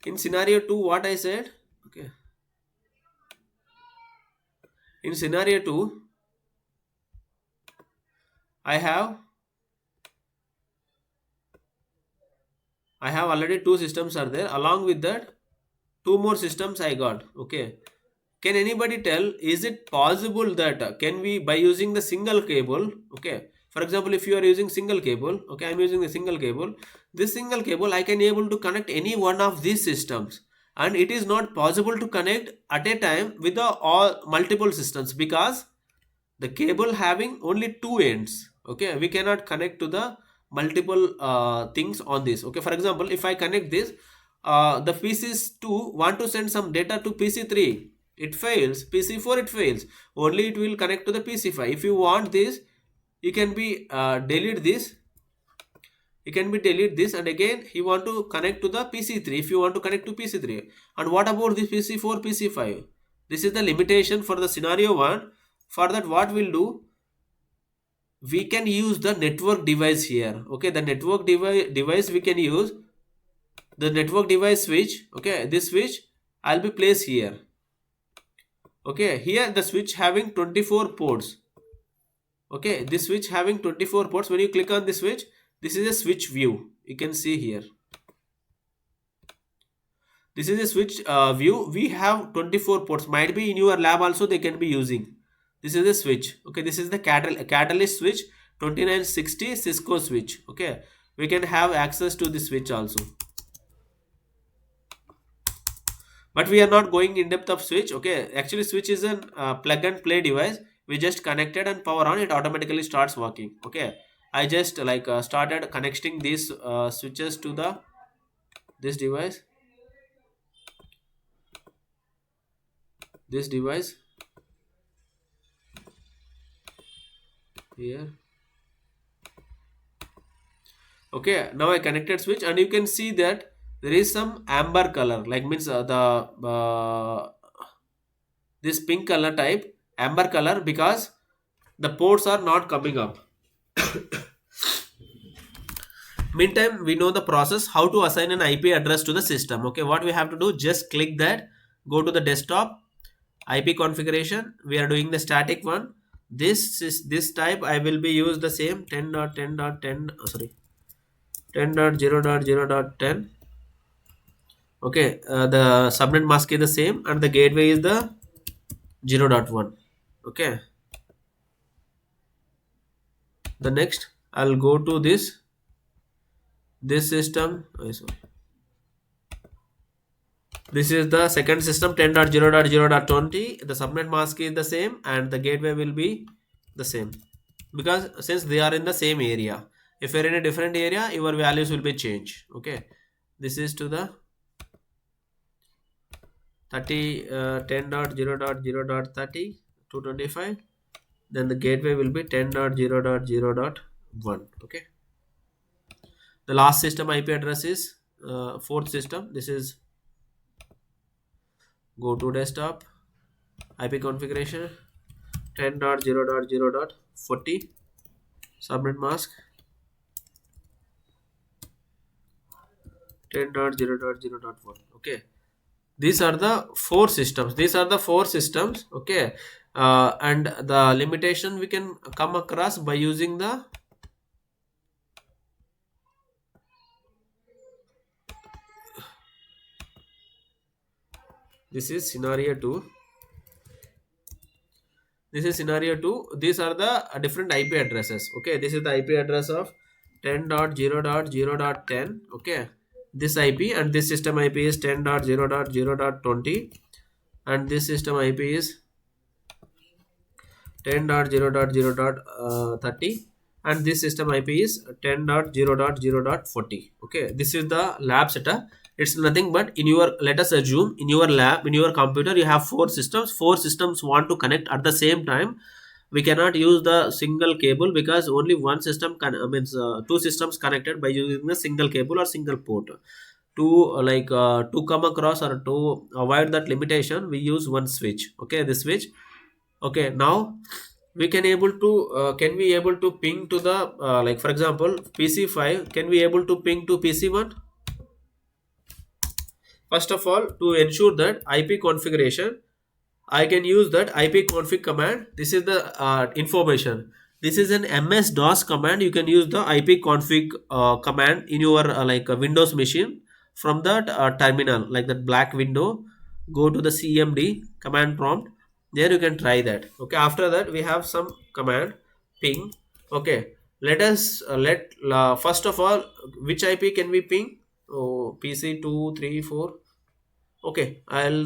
in scenario 2 what I said, okay, in scenario 2 I have already 2 systems are there. Along with that, 2 more systems I got. Okay, can anybody tell, is it possible that can we, by using the single cable? Okay, for example, if you are using single cable, okay, I'm using the single cable. This single cable I can able to connect any one of these systems and it is not possible to connect at a time with the all multiple systems because the cable having only two ends. Okay, we cannot connect to the multiple things on this. Okay, for example, if I connect this, the pc2 want to send some data to pc3, it fails. pc4, it fails. Only it will connect to the pc5. If you want this, you can be delete this, you can be delete this, and again he want to connect to the pc3 if you want to connect to pc3. And what about this pc4, pc5? This is the limitation for the scenario 1. For that, what we'll do, we can use the network device here. Okay, the network device we can use the network device switch. Okay, this switch I'll be placed here. Okay, here the switch having 24 ports. Okay, this switch having 24 ports. When you click on this switch, this is a switch view, you can see here. This is a switch view. We have 24 ports. Might be in your lab also they can be using. This is a switch. Okay, this is the catalyst switch 2960 Cisco switch. Okay, we can have access to this switch also. But we are not going in depth of switch. Okay, actually switch is an plug and play device. We just connected and power on, it automatically starts working. Okay, I just started connecting these switches to the this device. This device here. Okay, now I connected switch, and you can see that there is some amber color, like means the this pink color type, amber color, because the ports are not coming up. Meantime, we know the process how to assign an IP address to the system. Okay, what we have to do, just click that, go to the desktop, IP configuration. We are doing the static one. This is this type. I will be use the same 10.10.10. Sorry, 10.0.0.10. Okay, the subnet mask is the same, and the gateway is the 0.1. Okay, the next I'll go to this system. Sorry. This is the second system 10.0.0.20. The subnet mask is the same and the gateway will be the same, because since they are in the same area. If you're in a different area, your values will be changed. Okay, this is to the 10.0.0.30 to 25. Then the gateway will be 10.0.0.1. Okay, the last system IP address is fourth system. This is, go to desktop, IP configuration 10.0.0.40, subnet mask 10.0.0.1. Okay, these are the four systems. Okay, and the limitation we can come across by using the this is scenario 2. These are the different IP addresses. Okay, this is the IP address of 10.0.0.10. Okay, this IP, and this system IP is 10.0.0.20, and this system IP is 10.0.0.30, and this system IP is 10.0.0.40. Okay, this is the lab setup. It's nothing but in your, let us assume in your lab, in your computer, you have four systems want to connect at the same time. We cannot use the single cable because only one system can means two systems connected by using the single cable or single port. To to come across or to avoid that limitation, we use one switch. Okay, this switch. Okay, now we can able to can we able to ping to the like for example pc5, can we able to ping to pc1? First of all, to ensure that IP configuration, I can use that ipconfig command. This is the information. This is an MS DOS command. You can use the ipconfig command in your Windows machine. From that terminal, like that black window, go to the CMD command prompt. There you can try that. Okay. After that, we have some command ping. Okay. Let us first of all, which IP can we ping? Oh, PC 2, 3, 4. Okay, I'll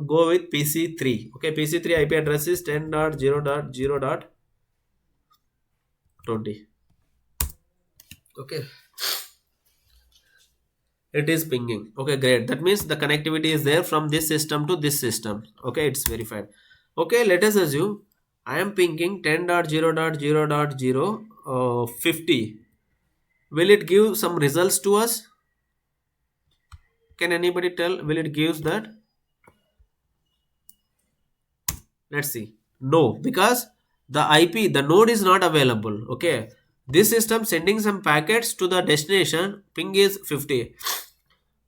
go with PC3. Okay, PC3 IP address is 10.0.0.20. Okay, it is pinging. Okay, great. That means the connectivity is there from this system to this system. Okay, it's verified. Okay, let us assume I am pinging 10.0.0.0 50. Will it give some results to us? Can anybody tell? Will it gives that? Let's see. No, because the IP, the node is not available. Okay. This system sending some packets to the destination, ping is 50.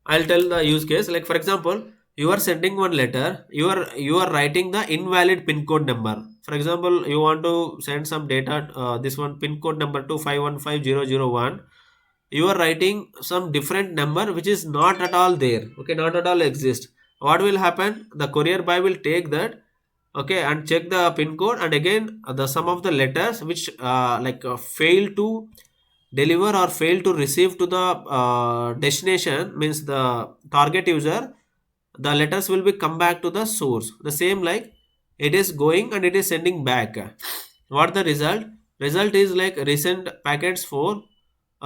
I'll tell the use case. Like for example, you are sending one letter, you are writing the invalid pin code number. For example, you want to send some data, this one pin code number to 515001. You are writing some different number which is not at all there. Okay, not at all exist. What will happen? The courier boy will take that, okay, and check the pin code, and again the some of the letters which fail to deliver or fail to receive to the destination, means the target user, the letters will be come back to the source. The same like it is going and it is sending back. What the result is like recent packets 4,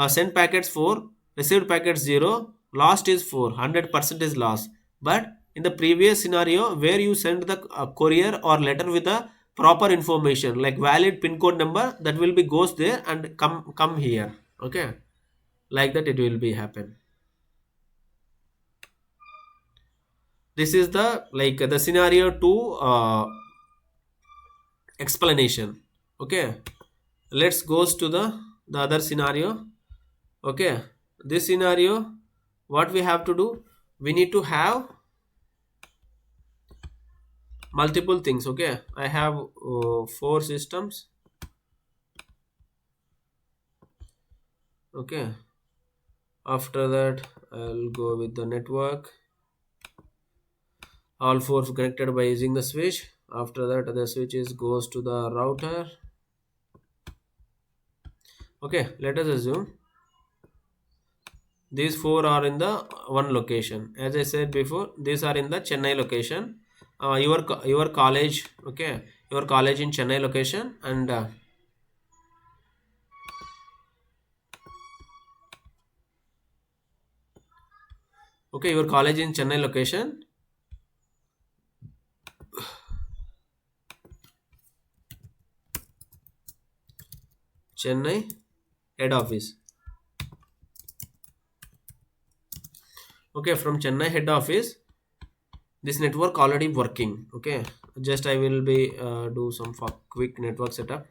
sent packets 4, received packets 0, lost is 4, 100% is lost. But in the previous scenario where you send the courier or letter with the proper information like valid pin code number, that will be goes there and come here. Okay, like that it will be happen. This is the like the scenario 2 explanation. Okay, let's goes to the other scenario. Okay, this scenario, what we have to do, we need to have multiple things. Okay, I have 4 systems. Okay, after that I'll go with the network, all 4 connected by using the switch. After that the switches goes to the router. Okay, let us assume these 4 are in the one location. As I said before, these are in the Chennai location. Your college, okay, your college in Chennai location, and okay, your college in Chennai location. Chennai head office. Okay, from Chennai head office, this network already working. Okay, just I will be do some for quick network setup.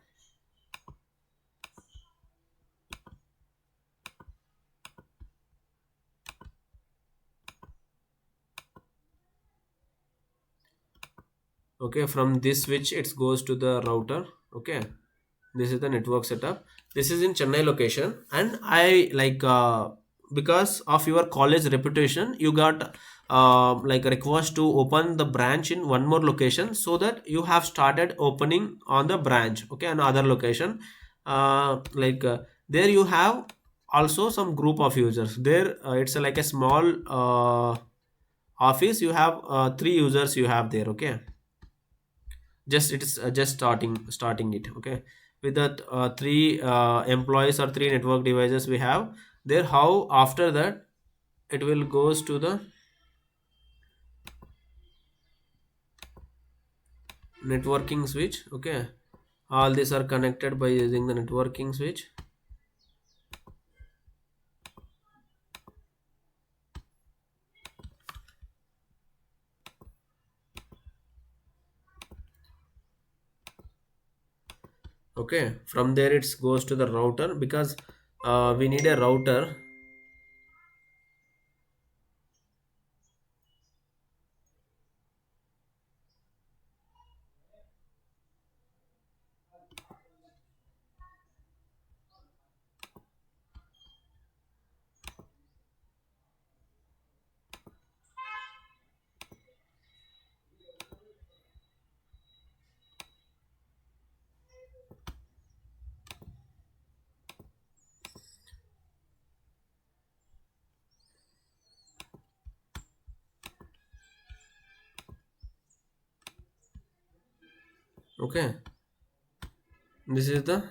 Okay, from this switch it goes to the router. Okay, this is the network setup. This is in Chennai location, and I like because of your college reputation, you got like a request to open the branch in one more location, so that you have started opening on the branch. Okay, another location, there you have also some group of users there. It's like a small office. You have 3 users you have there. Okay, just it is just starting it. Okay, with that 3 employees or 3 network devices we have there. How after that it will goes to the networking switch. Okay, all these are connected by using the networking switch. Okay, from there it goes to the router, because we need a router. Okay, this is the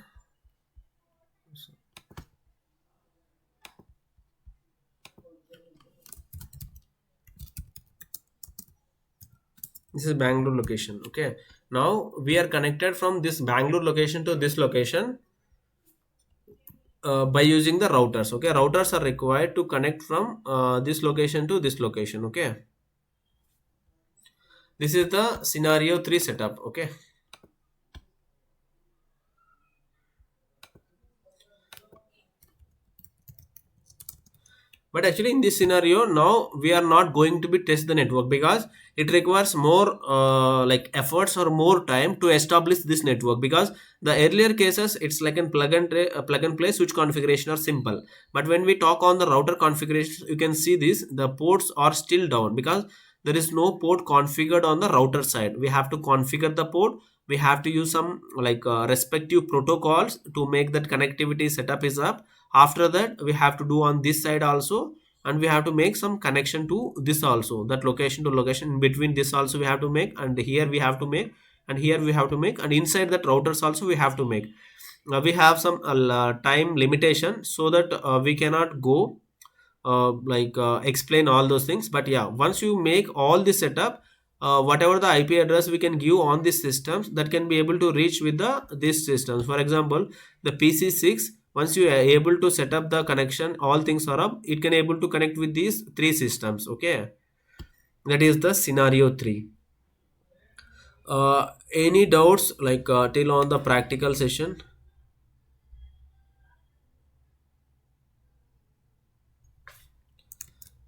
this is Bangalore location. Okay, now we are connected from this Bangalore location to this location by using the routers. Okay, routers are required to connect from this location to this location. Okay, this is the scenario 3 setup. Okay, but actually in this scenario now we are not going to be test the network because it requires more like efforts or more time to establish this network, because the earlier cases it's like a plug and play switch configuration are simple. But when we talk on the router configuration, you can see this, the ports are still down because there is no port configured on the router side. We have to configure the port, we have to use some like respective protocols to make that connectivity setup is up. After that we have to do on this side also, and we have to make some connection to this also, that location to location in between, this also we have to make, and here we have to make, and here we have to make, and inside that routers also we have to make. We have some time limitation, so that we cannot go explain all those things. But yeah, once you make all this setup, whatever the IP address we can give on these systems, that can be able to reach with the these systems. For example, the PC6, once you are able to set up the connection, all things are up, it can able to connect with these three systems. Okay, that is the scenario 3. Any doubts till on the practical session?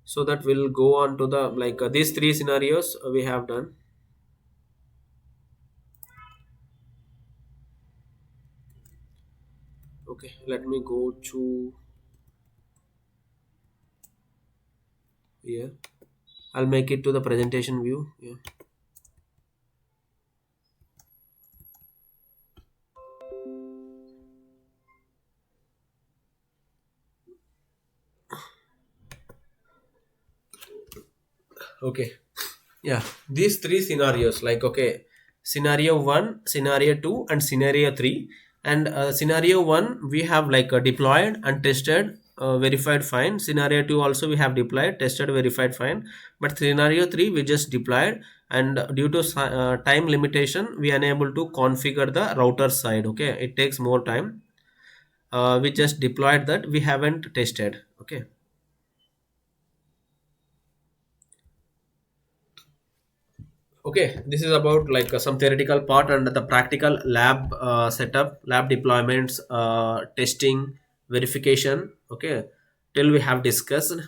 So that will go on to the these three scenarios we have done. Okay, let me go to here. I'll make it to the presentation view. Yeah. Okay. Yeah. These three scenarios, okay, scenario 1, scenario 2, and scenario 3. And scenario 1 we have deployed and tested, verified fine. Scenario 2 also we have deployed, tested, verified fine. But scenario 3 we just deployed, and due to time limitation we unable to configure the router side. Okay, it takes more time. We just deployed that, we haven't tested. Okay. Okay, this is about some theoretical part and the practical lab setup, lab deployments, testing, verification. Okay, till we have discussed.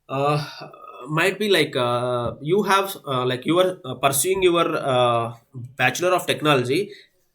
uh, might be you have you are pursuing your bachelor of technology.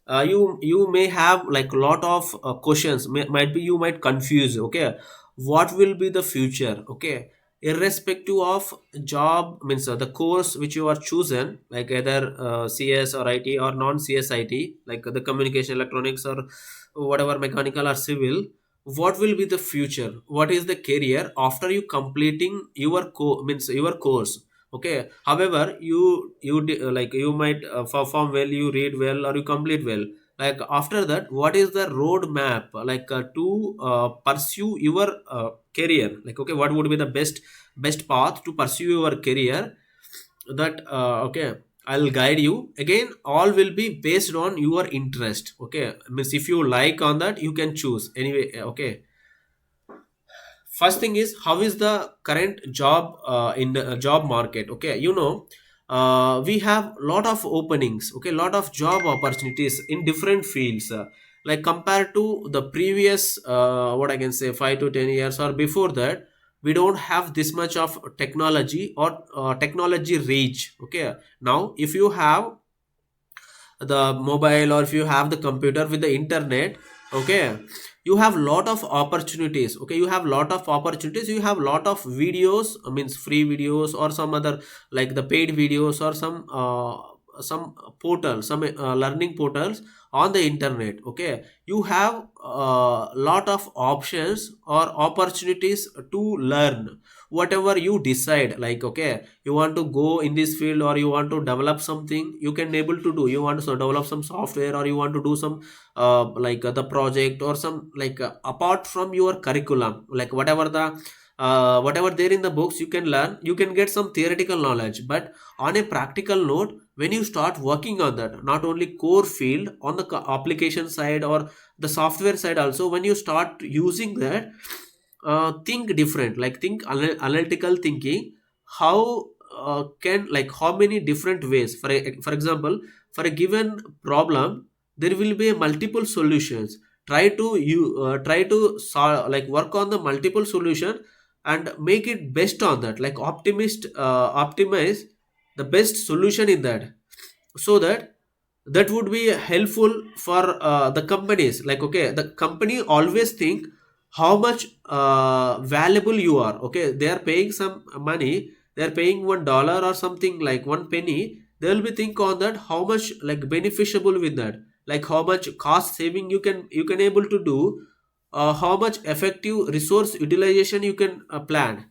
You may have lot of questions, might be you might confuse. Okay, what will be the future? Okay, irrespective of job, means the course which you are chosen, like either CS or IT or non CS IT, like the communication electronics or whatever, mechanical or civil. What will be the future, what is the career after you completing your means your course? Okay, however you might perform well, you read well, or you complete well. After that, what is the roadmap to pursue your career? Okay, what would be the best path to pursue your career? That okay, I'll guide you. Again, all will be based on your interest. Okay, means if you like on that, you can choose anyway. Okay, first thing is, how is the current job in the job market? Okay, we have lot of openings. Okay, lot of job opportunities in different fields, compared to the previous what I can say 5 to 10 years or before that. We don't have this much of technology or technology reach. Okay, now if you have the mobile, or if you have the computer with the internet, okay, you have lot of opportunities. Okay, you have lot of opportunities, you have lot of videos, means free videos, or some other the paid videos, or some portals, some learning portals on the internet. Okay, you have lot of options or opportunities to learn. whatever you decide, like okay, you want to go in this field or you want to develop something, you can able to do. You want to develop some software or you want to do some the project or some apart from your curriculum, like whatever there in the books you can learn, you can get some theoretical knowledge. But on a practical note, when you start working on that, not only core field, on the application side or the software side also, when you start using that, think different, like think analytical thinking. How can, like how many different ways, for example, for a given problem, there will be multiple solutions. Try to solve, like work on the multiple solution and make it best on that, like optimize the best solution in that, so that that would be helpful for the companies. Like okay, the company always think how much valuable you are. Okay, they are paying some money, they are paying $1 or something, like one penny. They will be think on that how much like beneficiable with that, like how much cost saving you can able to do, how much effective resource utilization you can plan.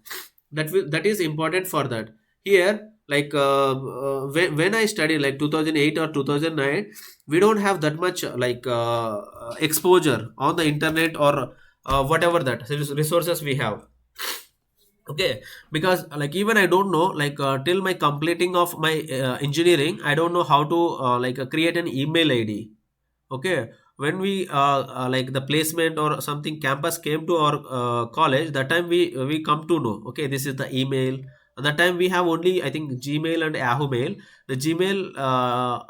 That is important for that. Here, when I studied like 2008 or 2009, we don't have that much exposure on the internet or whatever that resources we have. Okay, because like even I don't know, till my completing of my engineering, I don't know how to create an email ID. Okay, when we the placement or something campus came to our college, that time we come to know, okay, this is the email. At that time we have only, I think, Gmail and Yahoo Mail. The Gmail,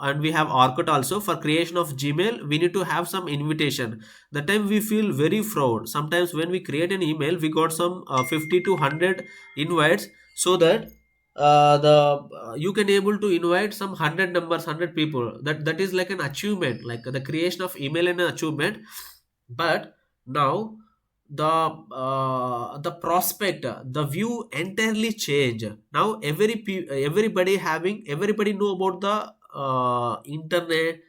and we have Orkut also. For creation of Gmail, we need to have some invitation. That time we feel very proud. Sometimes when we create an email, we got some 50 to 100 invites, so that the you can able to invite some 100 numbers, 100 people. That is like an achievement, like the creation of email and an achievement. But now the prospect, the view entirely change. Now everybody know about the internet,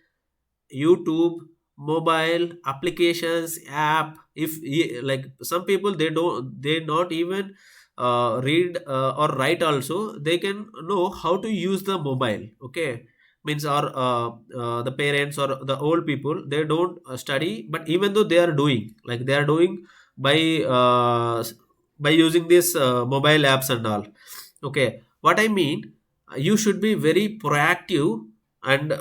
YouTube, mobile applications, app. If like some people, they not even read or write also, they can know how to use the mobile. Okay, means or the parents or the old people, they don't study, but even though they are doing, like they are doing by by using this mobile apps and all. Okay, what I mean, you should be very proactive and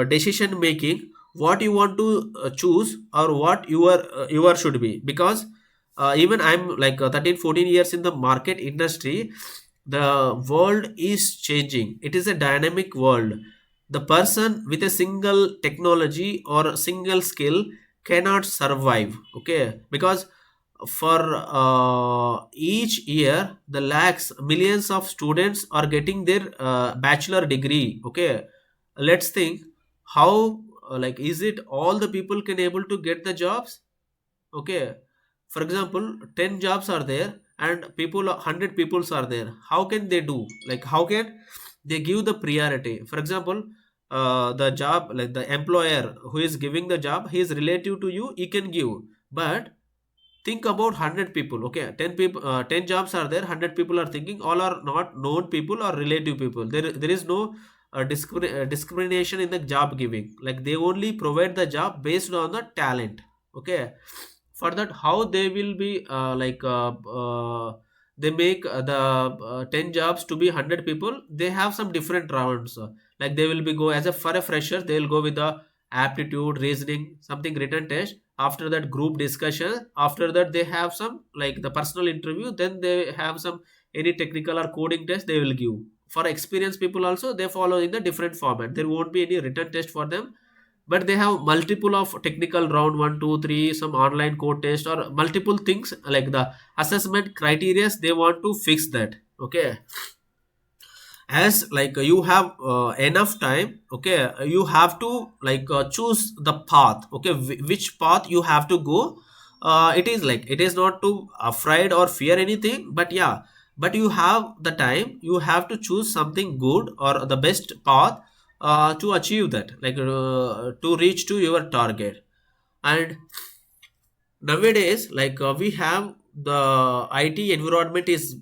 decision making, what you want to choose or what your should be. Because even I'm like 13 14 years in the market industry, the world is changing. It is a dynamic world. The person with a single technology or a single skill cannot survive. Okay, because for each year, the lakhs, millions of students are getting their bachelor degree. Okay, let's think how is it all the people can able to get the jobs? Okay, for example, 10 jobs are there and people 100 peoples are there. How can they do, like how can they give the priority? For example, the job, like the employer who is giving the job, he is relative to you, he can give. But think about 100 people. Okay, 10 people, 10 jobs are there, 100 people are thinking, all are not known people or relative people. There is no discrimination in the job giving. Like they only provide the job based on the talent. Okay, for that, how they will be they make the 10 jobs to be 100 people. They have some different rounds. Like they will be go as a, for a fresher, they will go with the aptitude, reasoning, something written test. After that, group discussion. After that, they have some like the personal interview. Then they have some any technical or coding test they will give. For experienced people also, they follow in the different format. There won't be any written test for them, but they have multiple of technical round, one, two, three, some online code test or multiple things, like the assessment criteria they want to fix that. Okay, as like you have enough time. Okay, you have to choose the path. Okay, which path you have to go. It is like, it is not to afraid or fear anything, but yeah, but you have the time, you have to choose something good or the best path to achieve that, to reach to your target. And nowadays, we have the IT environment is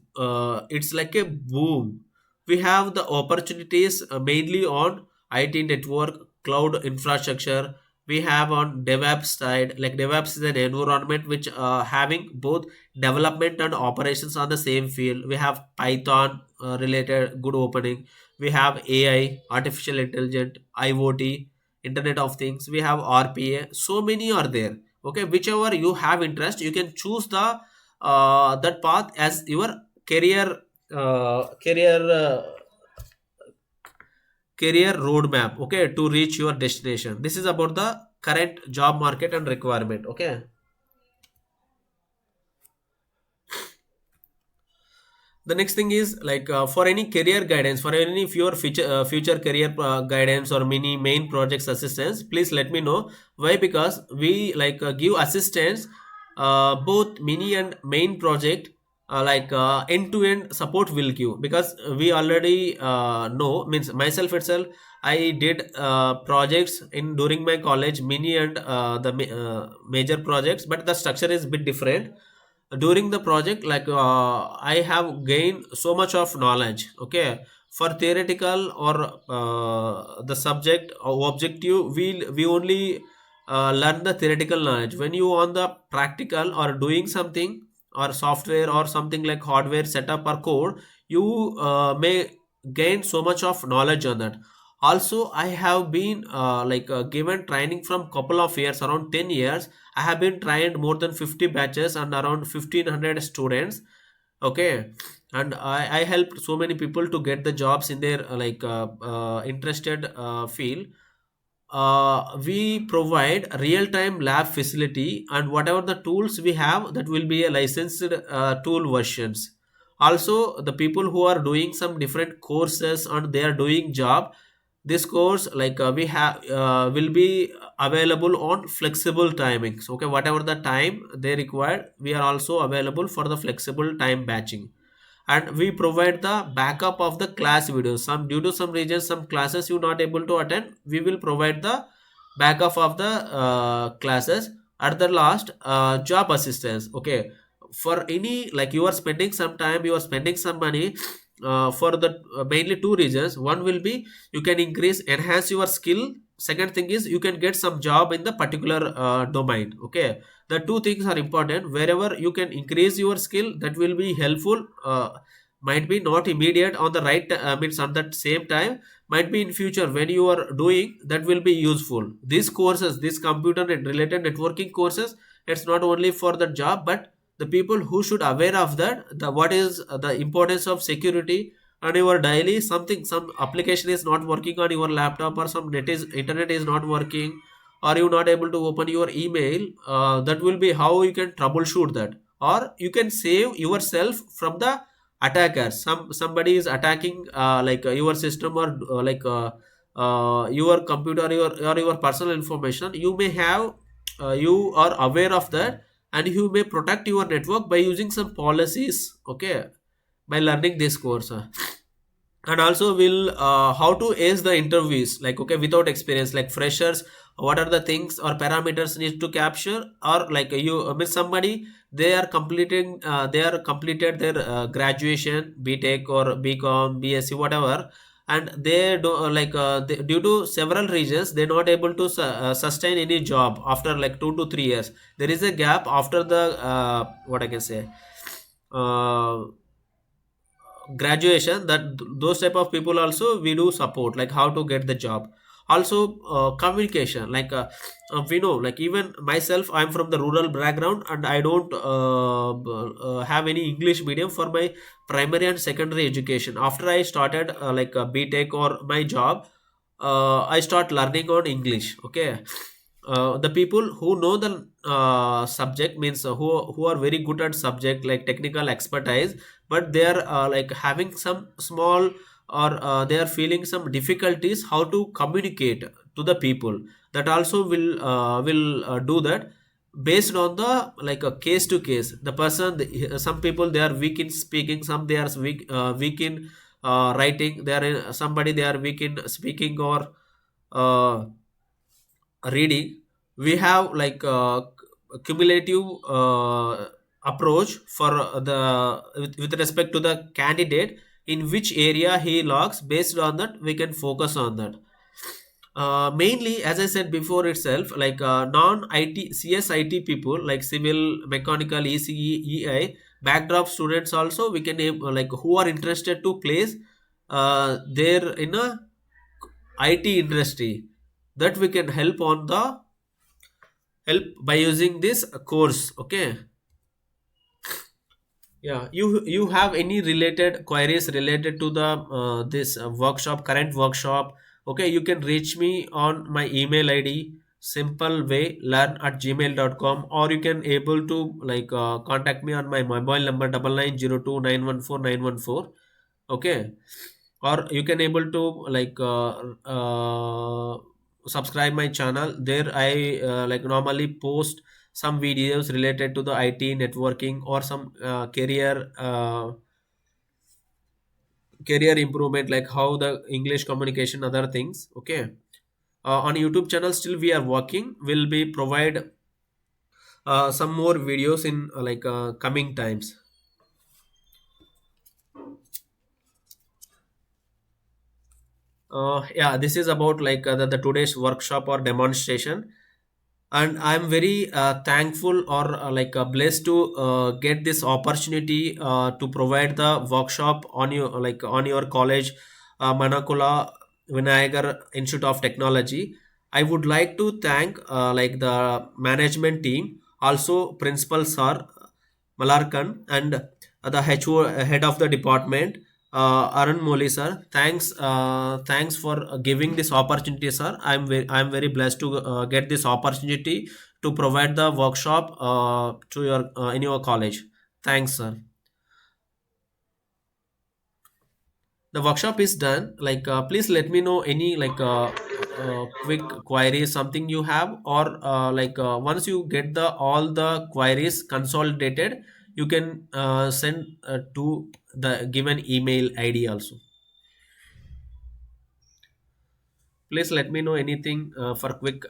it's like a boom. We have the opportunities mainly on IT network, cloud infrastructure. We have on DevOps side, like DevOps is an environment which having both development and operations on the same field. We have Python related good opening. We have AI, artificial intelligence, IoT, Internet of Things. We have RPA. So many are there. Okay, whichever you have interest, you can choose the that path as your career career career roadmap, okay, to reach your destination. This is about the current job market and requirement. Okay, the next thing is like for any career guidance, for any of your future career guidance or many main projects assistance, please let me know. Why? Because we like give assistance both mini and main project, like end to end support will give, because we already know, means myself itself, I did projects in during my college, mini and major projects, but the structure is bit different. During the project, like I have gained so much of knowledge. Okay, for theoretical or the subject or objective, we only learn the theoretical knowledge. When you on the practical or doing something or software or something like hardware setup or code, you may gain so much of knowledge on that. Also, I have been like given training from couple of years, around 10 years. I have been trained more than 50 batches and around 1500 students. Okay, and I helped so many people to get the jobs in their interested field. We provide real-time lab facility, and whatever the tools we have, that will be a licensed tool versions. Also, the people who are doing some different courses and they are doing job, this course like we have will be available on flexible timings. Okay, whatever the time they require, we are also available for the flexible time batching. And we provide the backup of the class videos. Some due to some reasons, some classes you not able to attend, we will provide the backup of the classes. At the last, job assistance. Okay, for any, like you are spending some time, you are spending some money for the mainly two reasons. One will be you can increase enhance your skill. Second thing is you can get some job in the particular domain. Okay, the two things are important. Wherever you can increase your skill, that will be helpful. Might be not immediate on the right means on that same time, might be in future when you are doing, that will be useful. These courses, these computer and related networking courses, it's not only for the job, but the people who should aware of that, the what is the importance of security. And your daily something, some application is not working on your laptop, or some net is internet is not working, or you not able to open your email, that will be how you can troubleshoot that, or you can save yourself from the attackers. Somebody is attacking your system, or your computer, or your personal information. You may have you are aware of that, and you may protect your network by using some policies. Okay, by learning this course. And also will how to ace the interviews, like okay, without experience, like freshers, what are the things or parameters need to capture, or like you with somebody, they are completing they are completed their graduation, btech or bcom, bsc, whatever, and they do due to several reasons they're not able to sustain any job after like 2 to 3 years. There is a gap after the what I can say uh, graduation, that those type of people also we do support, like how to get the job. Also communication, like we know, like even myself, I'm from the rural background, and I don't have any english medium for my primary and secondary education. After I started btech or my job, I start learning on english. Okay, the people who know the subject, means who are very good at subject, like technical expertise, but they are like having some small, or they are feeling some difficulties how to communicate to the people, that also will do that based on the like a case to case. The person, some people they are weak in speaking, some they are weak in writing, they are somebody they are weak in speaking or uh, reading. We have like cumulative approach for with respect to the candidate, in which area he logs. Based on that, we can focus on that. Mainly, as I said before itself, like non-IT CSIT people, like civil, mechanical, ECE, EI backdrop students also, we can like who are interested to place there in a IT industry, that we can help by using this course. Okay. Yeah, you have any related queries related to the this workshop, current workshop? Okay, you can reach me on my email ID, simple way learn@gmail.com, or you can able to like contact me on my mobile number 9902914914. Okay, or you can able to like subscribe my channel. There I like normally post some videos related to the IT networking, or some career improvement, like how the English communication, other things. Okay. On YouTube channel still we are working, will be provide some more videos in like coming times. Yeah, this is about like the today's workshop or demonstration, and I'm very thankful, or like blessed to get this opportunity to provide the workshop on your like on your college, Manakula Vinayagar Institute of Technology. I would like to thank like the management team, also principal sir Malarkan, and the HO head of the department, Arun Moli sir. Thanks for giving this opportunity, sir. I'm very blessed to get this opportunity to provide the workshop to your in your college. Thanks, sir. The workshop is done. Like, please let me know any like quick queries, something you have, or like once you get the all the queries consolidated, you can send to the given email ID also. Please let me know anything for quick.